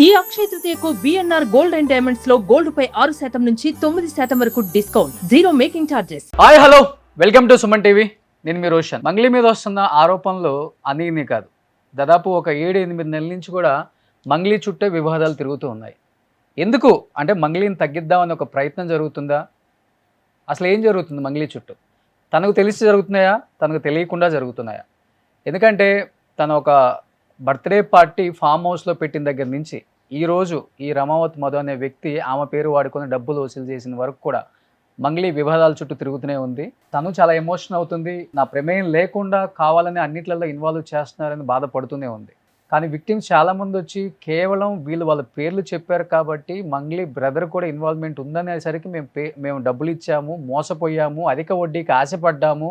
ఈ అక్షయ తృతీయకు BNR gold and diamonds లో gold పై 6% నుంచి 9% వరకు discount, zero making charges. Hi hello, welcome to Suman TV. నేను మీ రోషన్. మంగ్లీ మీద వస్తున్న ఆరోపణలు అన్నీ కాదు, దాదాపు ఒక 7-8 నెలల నుంచి కూడా మంగ్లీ చుట్టే వివాదాలు తిరుగుతూ ఉన్నాయి. ఎందుకు అంటే మంగ్లీని తగ్గిద్దామని ఒక ప్రయత్నం జరుగుతుందా? అసలు ఏం జరుగుతుంది మంగ్లీ చుట్టూ? తనకు తెలిసి జరుగుతున్నాయా, తనకు తెలియకుండా జరుగుతున్నాయా? ఎందుకంటే తన ఒక బర్త్డే పార్టీ ఫామ్ హౌస్లో పెట్టిన దగ్గర నుంచి ఈరోజు ఈ రమావత్ మధు అనే వ్యక్తి ఆమె పేరు వాడుకొని డబ్బులు వసూలు చేసిన వరకు కూడా మంగ్లీ వివాదాల చుట్టూ తిరుగుతూనే ఉంది. తను చాలా ఎమోషన్ అవుతుంది. నా ప్రమేయం లేకుండా కావాలని అన్నిట్లలో ఇన్వాల్వ్ చేస్తున్నారని బాధపడుతూనే ఉంది. కానీ విక్టిమ్స్ చాలామంది వచ్చి కేవలం వీళ్ళు వాళ్ళ పేర్లు చెప్పారు కాబట్టి మంగ్లీ బ్రదర్ కూడా ఇన్వాల్వ్మెంట్ ఉందనేసరికి మేము డబ్బులు ఇచ్చాము, మోసపోయాము, అధిక వడ్డీకి ఆశపడ్డాము,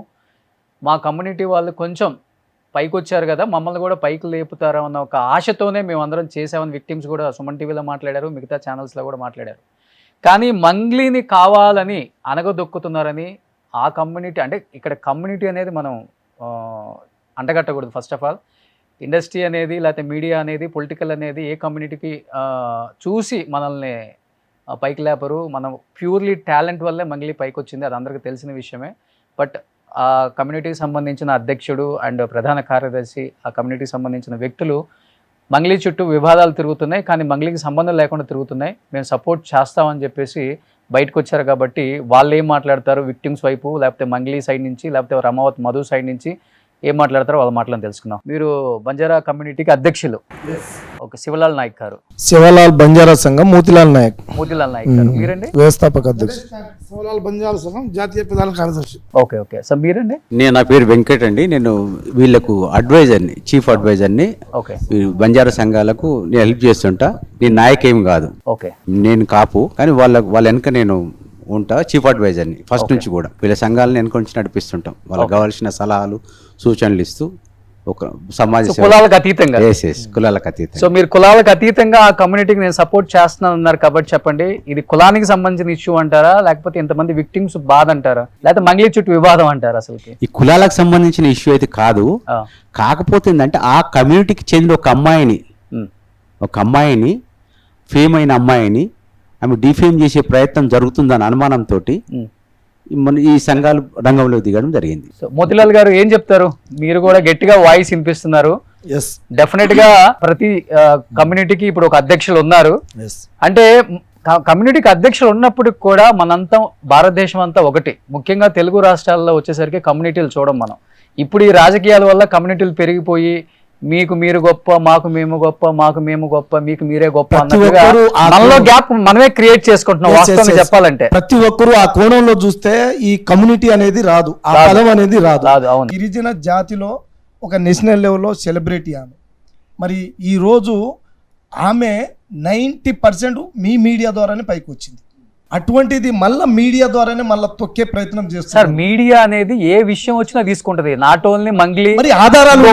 మా కమ్యూనిటీ వాళ్ళు కొంచెం పైకి వచ్చారు కదా, మమ్మల్ని కూడా పైకి లేపుతారా అన్న ఒక ఆశతోనే మేము అందరం చేసామని విక్టిమ్స్ కూడా సుమన్ టీవీలో మాట్లాడారు, మిగతా ఛానల్స్లో కూడా మాట్లాడారు. కానీ మంగ్లీని కావాలని అనగదొక్కుతున్నారని ఆ కమ్యూనిటీ, అంటే ఇక్కడ కమ్యూనిటీ అనేది మనం అంటగట్టకూడదు. ఫస్ట్ ఆఫ్ ఆల్ ఇండస్ట్రీ అనేది, లేకపోతే మీడియా అనేది, పొలిటికల్ అనేది ఏ కమ్యూనిటీకి చూసి మనల్ని పైకి లేపరు. మనం ప్యూర్లీ టాలెంట్ వల్లే మంగ్లీ పైకి వచ్చింది, అది అందరికీ తెలిసిన విషయమే. బట్ ఆ కమ్యూనిటీకి సంబంధించిన అధ్యక్షుడు అండ్ ప్రధాన కార్యదర్శి, ఆ కమ్యూనిటీకి సంబంధించిన వ్యక్తులు మంగ్లీ చుట్టూ వివాదాలు తిరుగుతున్నాయి, కానీ మంగ్లీకి సంబంధం లేకుండా తిరుగుతున్నాయి. మేము సపోర్ట్ చేస్తామని చెప్పేసి బయటకు వచ్చారు. కాబట్టి వాళ్ళు ఏం మాట్లాడతారు విక్టిమ్స్ వైపు, లేకపోతే మంగ్లీ సైడ్ నుంచి, లేకపోతే రమావత్ మధు సైడ్ నుంచి ఏం మాట్లాడతారో వాళ్ళ మాటలను తెలుసుకుందాం. మీరు బంజారా కమ్యూనిటీకి అధ్యక్షులు. ఓకే, శివలాల్ నాయక్ గారు. శివలాల్ బంజారా సంఘం మూతిలాల్ నాయక్. మూతిలాల్ నాయక్ గారు. మీరండి? వ్యవస్థాపక అధ్యక్షుడు. శివలాల్ బంజారా సంఘం జాతీయ ప్రధాన కార్యదర్శి. ఓకే ఓకే సార్, మీరండి? నా పేరు వెంకట్ అండి. నేను వీళ్ళకు అడ్వైజర్ని, చీఫ్ అడ్వైజర్ని. ఓకే. బంజారా సంఘాలకు నేను హెల్ప్ చేస్తుంటా. నేను నాయక్ ఏం కాదు. ఓకే. నేను కాపు, కానీ వాళ్ళ వెనక నేను ఉంటా, చీఫ్ అడ్వైజర్ని ఫస్ట్ నుంచి కూడా. వీళ్ళ సంఘాలను వెనక నుంచి నడిపిస్తుంటాం. వాళ్ళకి కావాల్సిన సలహాలు సూచనలు ఇస్తూ ఒక సమాజ కులాలకు అతీతంగా. కులాలకు అతీతంగా. సో మీరు కులాలకు అతీతంగా ఆ కమ్యూనిటీకి నేను సపోర్ట్ చేస్తున్నాను అన్నారు కాబట్టి చెప్పండి, ఇది కులానికి సంబంధించిన ఇష్యూ అంటారా, లేకపోతే ఇంతమంది విక్టిమ్స్ బాధ అంటారా, లేకపోతే మంగ్లీ చుట్టూ వివాదం అంటారా? అసలుకి ఈ కులాలకు సంబంధించిన ఇష్యూ అయితే కాదు. కాకపోతే ఏంటంటే ఆ కమ్యూనిటీకి చెందిన ఒక అమ్మాయిని ఫేమ్ అయిన అమ్మాయిని ఆమె డిఫేమ్ చేసే ప్రయత్నం జరుగుతుందని అనుమానంతో మన ఈ సంఘాలు రంగంలో దిగడం జరిగింది. సో మోతిలాల్ గారు ఏం చెప్తారు? మీరు కూడా గట్టిగా వాయిస్ వినిపిస్తున్నారు. డెఫినెట్ గా ప్రతి కమ్యూనిటీకి ఇప్పుడు ఒక అధ్యక్షులు ఉన్నారు. అంటే కమ్యూనిటీకి అధ్యక్షులు ఉన్నప్పటికి కూడా మనంతా భారతదేశం అంతా ఒకటి. ముఖ్యంగా తెలుగు రాష్ట్రాల్లో వచ్చేసరికి కమ్యూనిటీలు చూడం మనం. ఇప్పుడు ఈ రాజకీయాల వల్ల కమ్యూనిటీలు పెరిగిపోయి మీకు మీరు గొప్ప, మాకు మేము గొప్ప, మాకు మేము గొప్ప, మీకు మీరే గొప్ప అన్నట్టుగా మనలో గ్యాప్ మనమే క్రియేట్ చేసుకుంటున్నాం. వాస్తవంగా చెప్పాలంటే ప్రతి ఒక్కరు ఆ కోణంలో చూస్తే ఈ కమ్యూనిటీ అనేది రాదు, ఆ పదం అనేది రాదు. అవును. గిరిజన జాతిలో ఒక నేషనల్ లెవెల్లో సెలబ్రిటీ ఆమె. మరి ఈ రోజు ఆమె 90% మీ మీడియా ద్వారానే పైకి వచ్చింది. అటువంటిది మళ్ళీ మీడియా ద్వారానే మళ్ళీ తొక్కే ప్రయత్నం చేస్తారు. సార్ మీడియా అనేది ఏ విషయం వచ్చినా తీసుకుంటది, నాట్ ఓన్లీ మంగ్లీ. మరి ఆధారాలు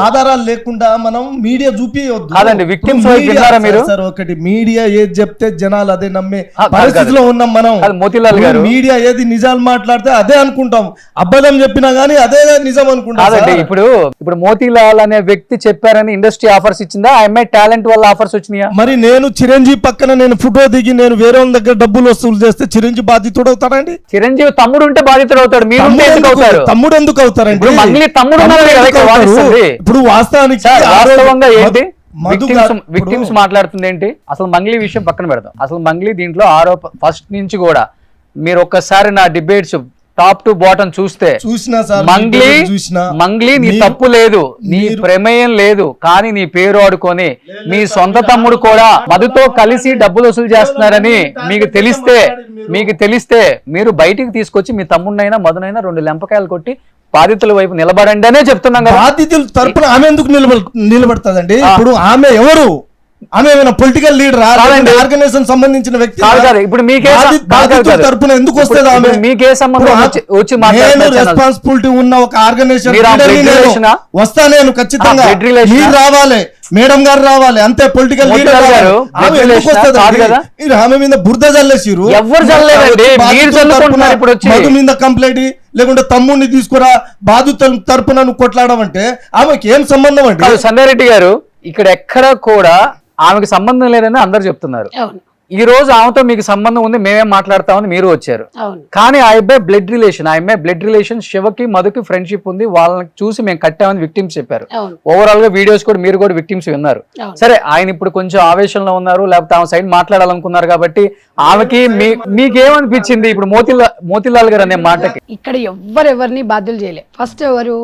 ఆధారాలు లేకుండా మనం మీడియా చూపించవద్దు. కాదండి, విక్టిమ్స్ మీరు ఒకటి మీడియా ఏది చెప్తే జనాలు అదే నమ్మే పరిస్థితిలో ఉన్నాం మనం. మోతిలాల్ గారు, మీడియా ఏది నిజాలు మాట్లాడితే అదే అనుకుంటాం, అబద్ధం చెప్పినా గానీ అదే నిజం అనుకుంటాం. ఇప్పుడు మోతిలాల్ అనే వ్యక్తి చెప్పారని ఇండస్ట్రీ ఆఫర్స్ ఇచ్చిందా? ఐఎంఐ టాలెంట్ వల్ల ఆఫర్స్ వచ్చినాయా? మరి నేను చిరంజీవి పక్కన నేను ఫోటో దిగి నేను వేరే వాళ్ళ దగ్గర డబ్బులు వసూలు చేస్తే చిరంజీవి బాధితుడు అవుతాడండి? చిరంజీవి తమ్ముడు ఉంటే బాధితుడు అవుతాడు, మీరు తమ్ముడు ఎందుకు అవుతారండి? ఇప్పుడు వాస్తవానికి విక్టిమ్స్ మాట్లాడుతుంది ఏంటి? అసలు మంగ్లీ విషయం పక్కన పెడతాం. అసలు మంగ్లీ దీంట్లో ఫస్ట్ నుంచి కూడా మీరు ఒక్కసారి నా డిబేట్స్ టాప్ టు బాటం చూస్తే మంగ్లీ నీ తప్పు లేదు, నీ ప్రమేయం లేదు, కానీ నీ పేరు ఆడుకొని మీ సొంత తమ్ముడు కూడా మధుతో కలిసి డబ్బులు వసూలు చేస్తున్నారని మీకు తెలిస్తే మీరు బయటికి తీసుకొచ్చి మీ తమ్ముడినైనా మధునైనా 2 లెంపకాయలు కొట్టి బాధితుల వైపు నిలబడండి అనే చెప్తున్నాం కదా. బాధితుల తరపున ఆమె ఎందుకు నిలబడతాదండి? ఇప్పుడు ఆమె ఎవరు? ఆమె పొలిటికల్ లీడర్, ఆర్గనైజేషన్ సంబంధించిన వ్యక్తి. ఇప్పుడు మీకే తరపున ఎందుకు వస్తుంది ఆమె? మీకే సంబంధం? రెస్పాన్సిబిలిటీ ఉన్న ఒక ఆర్గనైజేషన్ వస్తా నేను ఖచ్చితంగా. మీరు రావాలి, మేడం గారు రావాలి, అంతే. పొలిటికల్ లీడర్ ఆమె మీద బురద చల్లేసిరు. మధు మీద కంప్లైంట్ లేకుంటే తమ్ముడిని తీసుకురా బాధితుల తరపున కొట్లాడమంటే ఆమెకి ఏం సంబంధం అంటే? సంగారెడ్డి గారు, ఇక్కడ ఎక్కడ కూడా ఆమెకు సంబంధం లేదని అందరు చెప్తున్నారు. అవును ఈ రోజు ఆమెతో మీకు సంబంధం ఉంది, మేమేం మాట్లాడతామని మీరు వచ్చారు. అవును కానీ ఆ అబ్బాయి బ్లడ్ రిలేషన్ శివకి మధుకి ఫ్రెండ్షిప్ ఉంది, వాళ్ళని చూసి మేము కట్టామని విక్టిమ్స్ చెప్పారు. అవును ఓవరాల్ గా వీడియోస్ కూడా మీరు కూడా విక్టిమ్స్ విన్నారు. అవును. సరే, ఆయన ఇప్పుడు కొంచెం ఆవేశంలో ఉన్నారు, లేకపోతే ఆమె సైడ్ మాట్లాడాలనుకున్నారు కాబట్టి ఆమెకి మీకేమనిపించింది ఇప్పుడు మోతీలాల్ గారు అనే మాటకి? ఇక్కడ ఎవరెవరిని బాధ్యులు చేయలే. ఫస్ట్ ఎవరు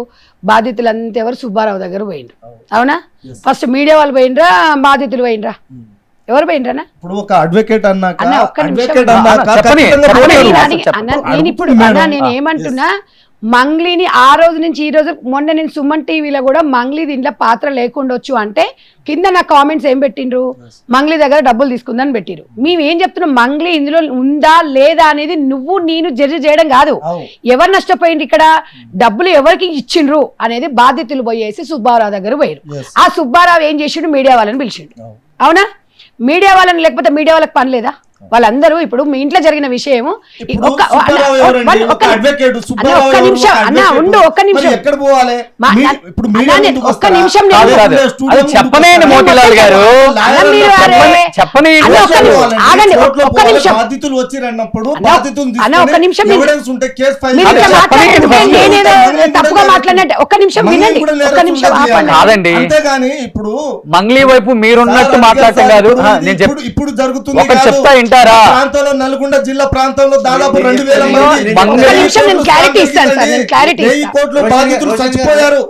బాధితులు అంతా ఎవరు సుబ్బారావు దగ్గర పోయిండ్రు. అవునా? ఫస్ట్ మీడియా వాళ్ళు పోయిండ్రా, బాధితులు పోయిండ్రా? ఎవరు పోయిండ్రనా? ఇప్పుడు ఒక అడ్వకేట్ అన్నాక అన్న, ఒక్క నిమిషం. అడ్వకేట్ అన్నాక చెప్పని, ఖచ్చితంగా చెప్పని. పోయారు. నేను ఇప్పుడు నేను ఏమంటున్నా, మంగ్లీని ఆ రోజు నుంచి ఈ రోజు, మొన్న నేను సుమన్ టీవీలో కూడా మంగ్లీ దీంట్లో పాత్ర లేకుండొచ్చు అంటే కింద నా కామెంట్స్ ఏం పెట్టిండ్రు, మంగ్లీ దగ్గర డబ్బులు తీసుకుందని పెట్టిరు. మేము ఏం చెప్తున్నాం, మంగ్లీ ఇందులో ఉందా లేదా అనేది నువ్వు నేను జడ్జి చేయడం కాదు. ఎవరు నష్టపోయింది ఇక్కడ, డబ్బులు ఎవరికి ఇచ్చిండ్రు అనేది బాధితులు పోయేసి సుబ్బారావు దగ్గర పోయారు. ఆ సుబ్బారావు ఏం చేసిండు, మీడియా వాళ్ళని పిలిచిండు. అవునా? మీడియా వాళ్ళని, లేకపోతే మీడియా వాళ్ళకి పని లేదా? వాళ్ళందరూ ఇప్పుడు మీ ఇంట్లో జరిగిన విషయము ఒక్క నిమిషం అన్న ఉండు, ఒక్క నిమిషం ఒక్క నిమిషం చెప్పనేయండి మోతీలాల్ గారు, చెప్పని. ఆగండి ఒక్క నిమిషం అన్న, ఒక్క నిమిషం. నేనేదో తప్పుగా మాట్లాడినట్టే, ఒక్క నిమిషం వినండి, ఒక్క నిమిషం కాదండి. ఇప్పుడు మంగ్లీ వైపు మీరున్నట్టు మాట్లాడటం కాదు. నేను ఇప్పుడు జరుగుతుంది ఒకటి చెప్తా వింటారా? ప్రాంతంలో నల్గొండ జిల్లా ప్రాంతంలో దాదాపు 2000 మంది కోట్ల బాధితులు చచ్చిపోయారు.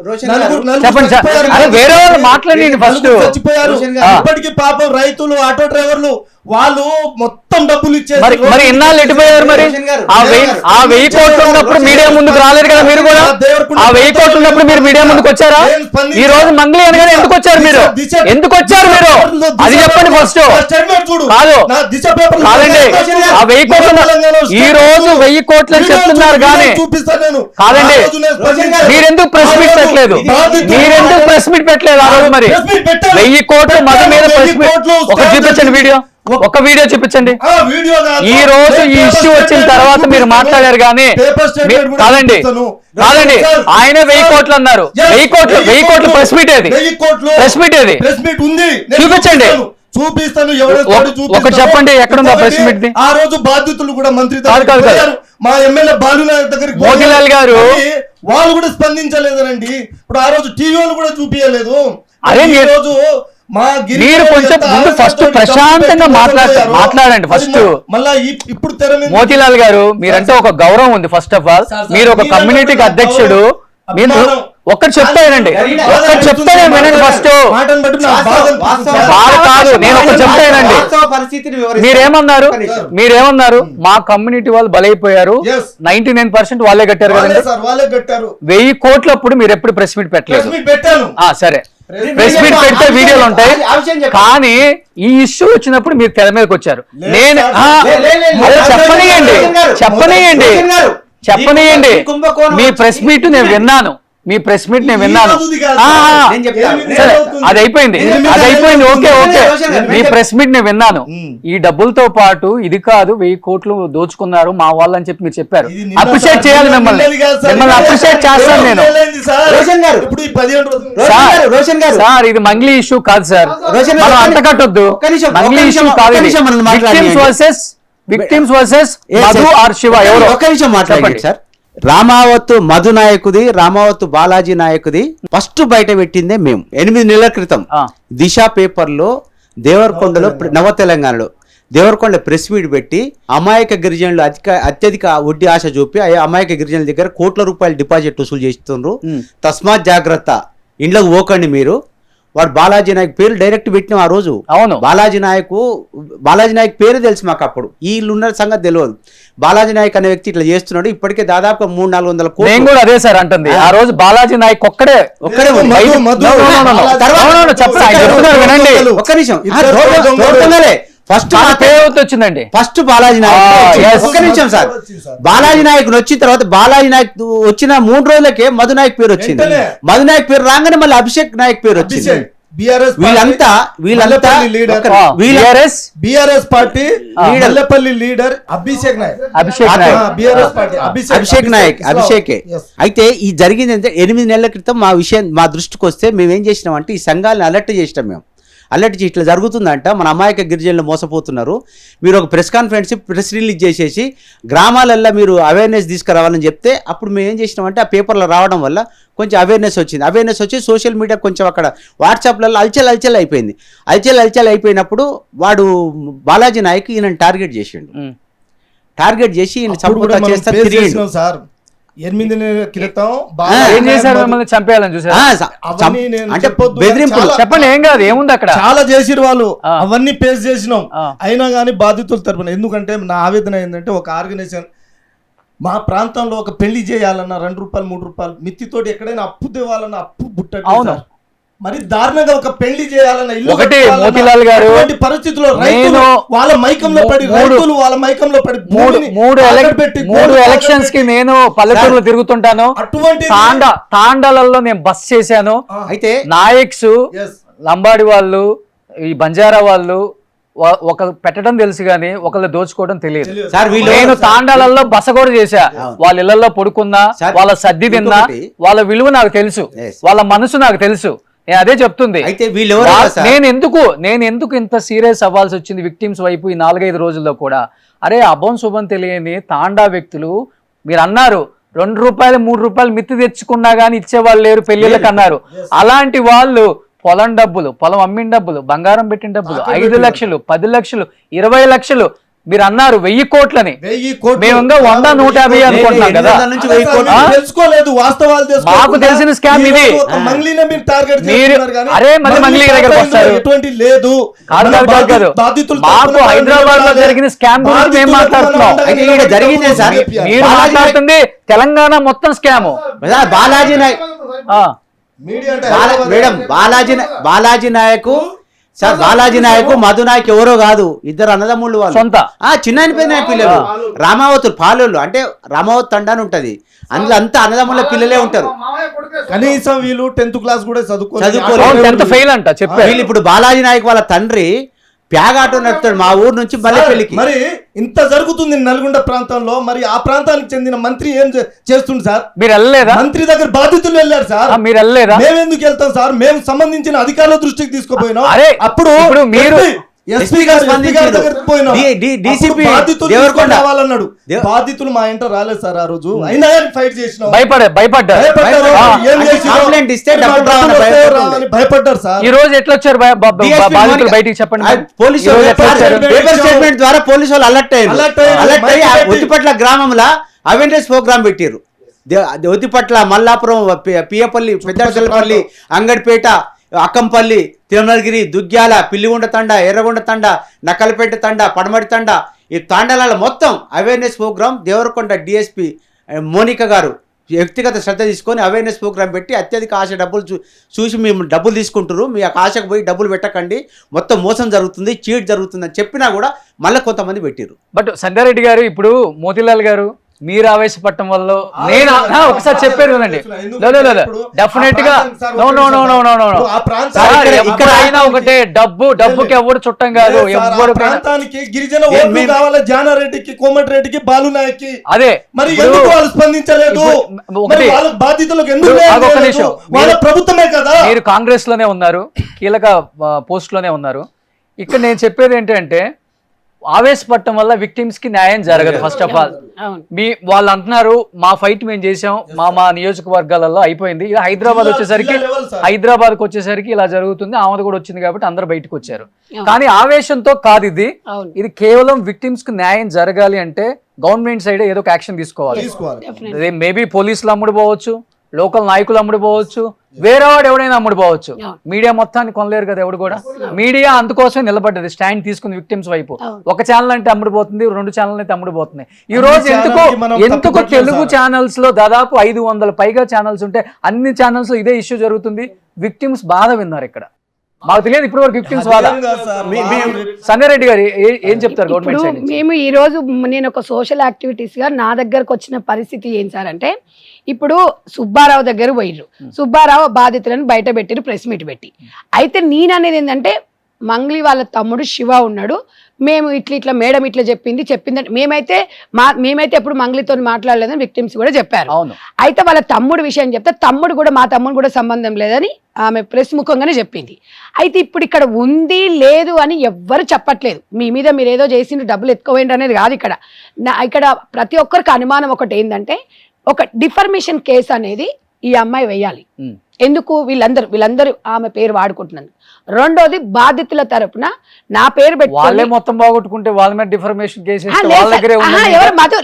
వేరే వాళ్ళు మాట్లాడండి ఫస్ట్. చచ్చిపోయారు. ఇప్పటికీ పాపం రైతులు, ఆటో డ్రైవర్లు వాళ్ళు మొత్తం డబ్బులు ఇచ్చారు. మరి ఇన్నాళ్ళు ఎట్టిపోయారు? మరి ఆ 1000 కోట్లు ఉన్నప్పుడు మీడియా ముందుకు రాలేదు కదా మీరు కూడా? ఆ 1000 కోట్లు ఉన్నప్పుడు మీరు మీడియా ముందుకు వచ్చారా? ఈ రోజు మంగ్లీ అనగానే ఎందుకు వచ్చారు మీరు? ఎందుకు వచ్చారు మీరు? అది చెప్పండి ఫస్ట్. కాదు కాదండి, ఆ 1000 కోట్లు ఈ రోజు 1000 కోట్లు అని చెప్తున్నారు కానీ కాదండి, మీరెందుకు ప్రెస్ మీట్ పెట్టలేదు? మీరెందుకు ప్రెస్ మీట్ పెట్టలేదు ఆ రోజు? మరి 1000 కోట్లు మధు మీద ప్రెస్ మీట్ ఒక చూపించండి, వీడియో ఒక వీడియో చూపించండి. ఈ రోజు ఈ ఇష్యూ వచ్చిన తర్వాత మీరు మాట్లాడారు కానీ కాదండి కాదండి, ఆయనే 1000 కోట్లు అన్నారు. 1000 కోట్లు ప్రెస్ మీట్ ఏది? ప్రెస్ మీట్ ఏది? చూపించండి, చూపిస్తాను. ఒకటి చెప్పండి, ఎక్కడుందా ప్రెస్ మీట్? ఆ రోజు బాధితులు కూడా మంత్రి మా ఎమ్మెల్యే బాలునాయక్ దగ్గరికి మోతీలాల్ గారు వాళ్ళు కూడా స్పందించలేదనండి. ఇప్పుడు ఆ రోజు టీవీ వాళ్ళు కూడా చూపించలేదు. అదే ఈ రోజు మీరు కొంచెం ముందు ఫస్ట్ ప్రశాంతంగా మాట్లాడండి ఫస్ట్. మళ్ళా ఇప్పుడు తెర మీద మోతీలాల్ గారు, మీరంటే ఒక గౌరవం ఉంది. ఫస్ట్ ఆఫ్ ఆల్ మీరు ఒక కమ్యూనిటీకి అధ్యక్షుడు. మీరు ఒక్కటి చెప్తానండి, ఒక్కటి చెప్తానే వినండి ఫస్ట్. బాగా కాదు, నేను ఒకటి చెప్తానండి. మీరేమన్నారు? మా కమ్యూనిటీ వాళ్ళు బలైపోయారు, 99% వాళ్ళే కట్టారు కదండి. 1000 కోట్లు అప్పుడు మీరు ఎప్పుడు ప్రెస్ మీట్ పెట్టలేదు. సరే, ప్రెస్ మీట్ పెడితే వీడియోలు ఉంటాయి కానీ ఈ ఇష్యూ వచ్చినప్పుడు మీరు తెర మీదకి వచ్చారు. నేను చెప్పనీయండి మీ ప్రెస్ మీట్ నేను విన్నాను. అది అయిపోయింది. ఓకే, మీ ప్రెస్ మీట్ నేను విన్నాను. ఈ డబ్బులతో పాటు ఇది కాదు 1000 కోట్లు దోచుకున్నారు మా వాళ్ళు అని చెప్పి మీరు చెప్పారు. అప్రిషియేట్ చేయాలి, మిమ్మల్ని అప్రిషియేట్ చేస్తాను నేను. సార్, ఇది మంగ్లీ ఇష్యూ కాదు సార్, మనం అంత కట్టొద్దు. మంగ్లీ ఇష్యూ కాదు, victims versus Madhu or Shiva. ఎవరు? ఒక నిమిషం మాట్లాడండి సార్. రామావత్ మధు నాయకుది, రామావత్ బాలాజీ నాయకుది ఫస్ట్ బయట పెట్టిందే మేము 8 నెలల క్రితం దిశ పేపర్లో దేవరకొండలో, నవ తెలంగాణలో దేవరకొండ ప్రెస్ మీట్ పెట్టి అమాయక గిరిజనులు అత్యధిక వడ్డీ ఆశ చూపి అమాయక గిరిజనుల దగ్గర కోట్ల రూపాయలు డిపాజిట్ వసూలు చేస్తున్నారు, తస్మాత్ జాగ్రత్త, ఇండ్లకు పోకండి మీరు. వాడు బాలాజీ నాయక్ పేరు డైరెక్ట్ పెట్టినాం ఆ రోజు. అవును, బాలాజీ నాయక్ పేరు తెలుసు మాకు. అప్పుడు వీళ్ళున్న సంగతి తెలియదు. బాలాజీ నాయక్ అనే వ్యక్తి ఇట్లా చేస్తున్నాడు. ఇప్పటికే దాదాపు 300-400 కోట్లు. నేను కూడా అదే సార్ అంటుంది. ఆ రోజు బాలాజీ నాయక్ ఒక్కడే వినండి, ఒక్క నిమిషం. ఫస్ట్ వచ్చిందండి. ఫస్ట్ బాలాజీ నాయక్. ఒక్క నిమిషం సార్. బాలాజీ నాయక్ వచ్చిన తర్వాత బాలాజీ నాయక్ వచ్చిన 3 రోజులకే మధు నాయక్ పేరు వచ్చింది. మధు నాయక్ పేరు రాగానే మళ్ళీ అభిషేక్ నాయక్ పేరు వచ్చింది. వీళ్ళంతా బీఆర్ఎస్ పార్టీ మల్లెపల్లి లీడర్ అభిషేకే. అయితే ఈ జరిగింది అంటే 8 నెలల క్రితం మా దృష్టికి వస్తే మేము ఏం చేసినాం అంటే ఈ సంఘాలను అలర్ట్ చేసినాం. మేము అలర్ట్ చేసి ఇట్లా జరుగుతుందంట, మన అమాయక గిరిజనులు మోసపోతున్నారు, మీరు ఒక ప్రెస్ రిలీజ్ చేసేసి గ్రామాలల్లో మీరు అవేర్నెస్ తీసుకురావాలని చెప్తే అప్పుడు మేము ఏం చేసినామంటే ఆ పేపర్లో రావడం వల్ల కొంచెం అవేర్నెస్ వచ్చి సోషల్ మీడియా కొంచెం అక్కడ వాట్సాప్లలో అల్చల్ అయిపోయింది. అల్చల్ అయిపోయినప్పుడు వాడు బాలాజీ నాయక్ ఈయన టార్గెట్ చేసి ఈయన చంపుతా చేస్తా తిరిగిండు సార్ 8 నెలల క్రితం ఏం చేశారు? మిమ్మల్ని చంపేయాలని చూసారు? అవన్నీ నేను అంటే చెప్పొద్దు, బెదిరింపులు. చాలా- చెప్పండి, ఏం కాదు, ఏముంది అక్కడ? చాలా చేసిరు వాళ్ళు, ఆ. అవన్నీ ఫేస్ చేసినాం. ఆ. అయినా కానీ బాధితుల తరపున, ఎందుకంటే నా ఆవేదన ఏంటంటే ఒక ఆర్గనైజేషన్ మా ప్రాంతంలో ఒక పెళ్లి చేయాలన్నా 2 రూపాయలు 3 రూపాయలు మిత్తితోటి ఎక్కడైనా అప్పు తేవాలన్నా అప్పు బుట్టట్లేదు అవును. సార్. మరి దారుణంగా ఒక పెళ్లి చేయాలన్నా ఇల్లు ఒకటి కట్టుకోవాలన్నా మోతీలాల్ గారు, అటువంటి పరిస్థితుల్లో రైతులు వాళ్ళ మైకంలో పడి మూడు ఎలక్షన్స్ కి నేను పల్లెటూరులో తిరుగుతుంటాను. అటువంటి తాండాలలో నేను బస్ చేశాను. అయితే నాయక్స్, లంబాడి వాళ్ళు, ఈ బంజారా వాళ్ళు ఒక పెట్టడం తెలుసు కానీ ఒకళ్ళు దోచుకోవడం తెలియదు. సార్ వీళ్ళు నేను తాండాలలో బస కూడా చేశా. వాళ్ళ ఇళ్లలో పడుకున్నా, వాళ్ళ సర్ది తిన్నా, వాళ్ళ విలువ నాకు తెలుసు, వాళ్ళ మనసు నాకు తెలుసు. నేను అదే చెప్తుంది. అయితే వీళ్ళు నేను ఎందుకు ఇంత సీరియస్ అవ్వాల్సి వచ్చింది విక్టిమ్స్ వైపు ఈ 4-5 రోజుల్లో కూడా? అరే అభం శుభం తెలియని తాండా వ్యక్తులు, మీరు అన్నారు 2 రూపాయలు 3 రూపాయలు మిత్తి తెచ్చుకున్నా గానీ ఇచ్చేవాళ్ళు లేరు పెళ్లిళ్ళకి అన్నారు. అలాంటి వాళ్ళు పొలం డబ్బులు, పొలం అమ్మిన డబ్బులు, బంగారం పెట్టిన డబ్బులు, 5 లక్షలు, 10 లక్షలు, 20 లక్షలు, మీరు అన్నారు 1000 కోట్లని, మేము 100, 150 అనుకుంటున్నాం కదా. తెలుసుకోలేదు, వాస్తవాలు మాకు తెలిసిన స్కామ్ ఇది. మీరు అరే మళ్ళీ మంగ్లీ దగ్గరకు వస్తారు. ఎటువంటి లేదు, మాకు హైదరాబాద్ లో జరిగిన స్కామ్ గురించి మేము మాట్లాడుతున్నాం. జరిగిందే సార్. మీరు మాట్లాడుతుంది తెలంగాణ మొత్తం scam. Balaji Nayak madam, Balaji Nayak sir, Balaji నాయకు మధు నాయక్ ఎవరో కాదు, ఇద్దరు అన్నదమ్ముళ్ళు వాళ్ళు, సొంత చిన్న పిల్లలు, రామావతులు పాలోళ్ళు, అంటే రామావత్ తండా అని ఉంటది, అందులో అంతా అన్నదమ్ముల పిల్లలే ఉంటారు. కనీసం వీళ్ళు 10th క్లాస్ కూడా చదువుకోలేదు. 10th ఫెయిల్ అంట చెప్పారు. వీళ్ళు ఇప్పుడు బాలాజీ నాయక్ వాళ్ళ తండ్రి ప్యాగాటో నడుపుతాడు మా ఊరు నుంచి మల్లెపల్లికి. మరి ఇంత జరుగుతుంది నల్గొండ ప్రాంతంలో, మరి ఆ ప్రాంతానికి చెందిన మంత్రి ఏం చేస్తుంది సార్? మీరు వెళ్ళలేదా? మంత్రి దగ్గర బాధితులు వెళ్ళారు సార్, మీరు వెళ్ళలేదా? మేము ఎందుకు వెళ్తాం సార్? మేము సంబంధించిన అధికారుల దృష్టికి తీసుకుపోయినాం. అరే అప్పుడు మీరు ఎస్పీ గారు దగ్గరికి పోయినాం. డీసీపీ బాధితులు దేవరకొండ రావాలన్నాడు. బాధితులు మా ఇంట రాలేదు సార్ ఆ రోజు, అయినా ఫైట్ చేసినాం. భయపడ్డారు. కంప్లైంట్ ఇస్తే భయపడ్డారు సార్. ఈ రోజు ఎట్లా వచ్చారు బాధితులు బయటికి చెప్పండి? పోలీసు పేపర్ స్టేట్మెంట్ ద్వారా పోలీసు వాళ్ళు అలర్ట్ అయ్యారు. ఒత్తిపట్ల గ్రామంలో అవేర్నెస్ ప్రోగ్రామ్ పెట్టారు. ఒత్తిపట్ల, మల్లాపురం, పియపల్లి, పెద్దపల్లి, అంగడిపేట, అక్కంపల్లి, తిరుమలగిరి, దుగ్గ్యాల, పిల్లిగుండ తండ, ఎర్రగొండ తండ, నక్కలపేట తండ, పడమటి తండ, ఈ తాండాల మొత్తం awareness programme Devarakonda DSP Monika గారు వ్యక్తిగత శ్రద్ధ తీసుకొని అవేర్నెస్ ప్రోగ్రామ్ పెట్టి అత్యధిక ఆశ డబ్బులు చూసి మేము డబ్బులు తీసుకుంటారు, మీ ఆశకు పోయి డబ్బులు పెట్టకండి, మొత్తం మోసం జరుగుతుంది, చీట్ జరుగుతుంది అని చెప్పినా కూడా మళ్ళీ కొంతమంది పెట్టారు. బట్ సంగారెడ్డి గారు, ఇప్పుడు మోతీలాల్ గారు మీరు ఆవేశపడటం వల్ల నేను ఒకసారి చెప్పారు కదండి, డెఫినెట్ గా ఇక్కడ అయినా ఒకటే, డబ్బుకి ఎవరు చుట్టం కాదు. ఎవరు ప్రాంతానికి గిరిజన ఓట్లు కావాలి, జానారెడ్డికి, కోమటిరెడ్డికి, బాలు నాయక్కి. అదే మరి ఎందుకు వాళ్ళు స్పందించలేదు? వాళ్ళ బాధితులకు ఎందుకు వాళ్ళ ప్రభుత్వమే కదా. మీరు కాంగ్రెస్ లోనే ఉన్నారు, కీలక పోస్ట్ లోనే ఉన్నారు. ఇక్కడ నేను చెప్పేది ఏంటంటే ఆవేశపడటం వల్ల విక్టిమ్స్ కి న్యాయం జరగదు. ఫస్ట్ ఆఫ్ ఆల్ వాళ్ళు అంటున్నారు మా ఫైట్ మేము చేసాం, మా నియోజకవర్గాలలో అయిపోయింది. ఇది హైదరాబాద్కి వచ్చేసరికి ఇలా జరుగుతుంది. ఆమెది కూడా వచ్చింది కాబట్టి అందరు బయటకు వచ్చారు. కానీ ఆవేశంతో కాదు ఇది కేవలం విక్టిమ్స్ కి న్యాయం జరగాలి అంటే గవర్నమెంట్ సైడ్ ఏదో ఒక యాక్షన్ తీసుకోవాలి. మేబీ పోలీసులు అమ్ముడుపోవచ్చు, లోకల్ నాయకులు అమ్ముడుపోవచ్చు, వేరే వాడు ఎవడైనా అమ్ముడుపోవచ్చు. మీడియా మొత్తాన్ని కొనలేరు కదా ఎవడు కూడా. మీడియా అందుకోసమే నిలబడ్డది, స్టాండ్ తీసుకుని విక్టిమ్స్ వైపు. ఒక ఛానల్ అంటే అమ్ముడుపోతుంది, 2 ఛానల్ అయితే అమ్ముడుపోతున్నాయి. ఈ రోజు ఎందుకు తెలుగు ఛానల్స్ లో దాదాపు 500 పైగా ఛానల్స్ ఉంటే అన్ని ఛానల్స్ ఇదే ఇష్యూ జరుగుతుంది. విక్టిమ్స్ బాధ విన్నారు ఇక్కడ. మాకు తెలియదు ఇప్పుడు వరకు విక్టిమ్స్ బాధ. సంగారెడ్డి గారు ఏం చెప్తారు గవర్నమెంట్ సైడ్? మేము ఈ రోజు నేను ఒక సోషల్ యాక్టివిటీస్ గా నా దగ్గరకు వచ్చిన పరిస్థితి ఏం సార్ అంటే, ఇప్పుడు సుబ్బారావు దగ్గర పోయిర్రు, సుబ్బారావు బాధితులను బయట పెట్టిరు ప్రెస్ మీట్ పెట్టి. అయితే నేను అనేది ఏంటంటే మంగ్లీ వాళ్ళ తమ్ముడు శివ ఉన్నాడు, మేము ఇట్లా మేడం ఇట్లా చెప్పిందంటే మేమైతే ఎప్పుడు మంగ్లీతో మాట్లాడలేదని విక్టిమ్స్ కూడా చెప్పారు. అవును. అయితే వాళ్ళ తమ్ముడు విషయం చెప్తే మా తమ్ముడు కూడా సంబంధం లేదని ఆమె ప్రెస్ ముఖంగానే చెప్పింది. అయితే ఇప్పుడు ఇక్కడ ఉంది లేదు అని ఎవ్వరు చెప్పట్లేదు. మీ మీద మీరు ఏదో చేసిండ్రు, డబ్బులు ఎత్తుకోవేండి అనేది కాదు. ఇక్కడ ప్రతి ఒక్కరికి అనుమానం ఒకటి ఏంటంటే, ఒక డిఫర్మేషన్ కేసు అనేది ఈ అమ్మాయి వేయాలి. ఎందుకు? వీళ్ళందరూ ఆమె పేరు వాడుకుంటున్నారు. రెండోది, బాధితుల తరపున నా పేరు పెట్టి వాళ్ళే మొత్తం బాగొట్టుకుంటే వాళ్ళ మీద డిఫర్మేషన్ కేసు లేదు మధు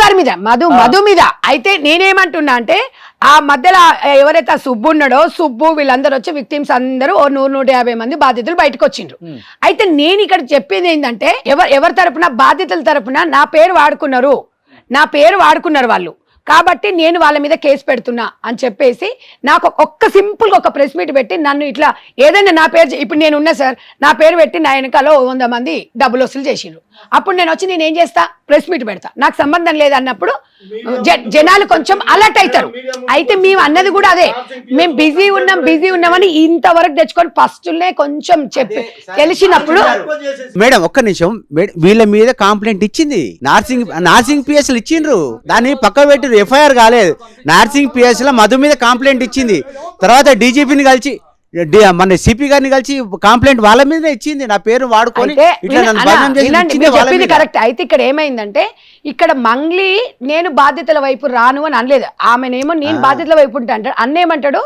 గారి మీద మధు మీద. అయితే నేనేమంటున్నా అంటే, ఆ మధ్యలో ఎవరైతే ఆ సుబ్బు ఉన్నాడో, వీళ్ళందరూ వచ్చి విక్టిమ్స్ అందరూ 100-150 మంది బాధితులు బయటకు వచ్చిండ్రు. అయితే నేను ఇక్కడ చెప్పేది ఏంటంటే, ఎవరి తరపున, బాధితుల తరపున నా పేరు వాడుకున్నారు వాళ్ళు, కాబట్టి నేను వాళ్ళ మీద కేసు పెడుతున్నా అని చెప్పేసి నాకు ఒక్క సింపుల్ ఒక ప్రెస్ మీట్ పెట్టి నన్ను ఇట్లా ఏదైనా నా పేరు, ఇప్పుడు నేను ఉన్నా సార్, నా పేరు పెట్టి నా వెనకాల 100 మంది డబ్బులు వసూలు చేసిండ్రు. అప్పుడు నేను వచ్చి నేను ఏం చేస్తా, ప్రెస్ మీట్ పెడతా. నాకు సంబంధం లేదన్నప్పుడు జనాలు కొంచెం అలర్ట్ అవుతారు. అయితే మేము అన్నది కూడా అదే, మేము బిజీ ఉన్నామని ఇంతవరకు తెచ్చుకొని ఫస్ట్నే కొంచెం చెప్పి తెలిసినప్పుడు. మేడం ఒక్క నిమిషం, వీళ్ళ మీద కంప్లైంట్ ఇచ్చింది నార్సింగ్ పిఎస్లు ఇచ్చిండ్రు, దాన్ని పక్క పెట్టి ఎఫ్ఐఆర్ కాలేదు. నార్సింగ్ పిఎస్ లో మధు మీద కంప్లైంట్ ఇచ్చింది. తర్వాత డీజీపీని కలిసి మన సిపి గారిని కలిసి కంప్లైంట్ వాళ్ళ మీదే ఇచ్చింది. నా పేరు వాడుకొని చెప్పింది కరెక్ట్. అయితే ఇక్కడ ఏమైందంటే, ఇక్కడ మంగ్లీ నేను బాధ్యతల వైపు రాను అని అనలేదు. ఆమెనేమో నేను బాధ్యతల వైపు ఉంటా అంటాడు. అన్నేమంటాడు,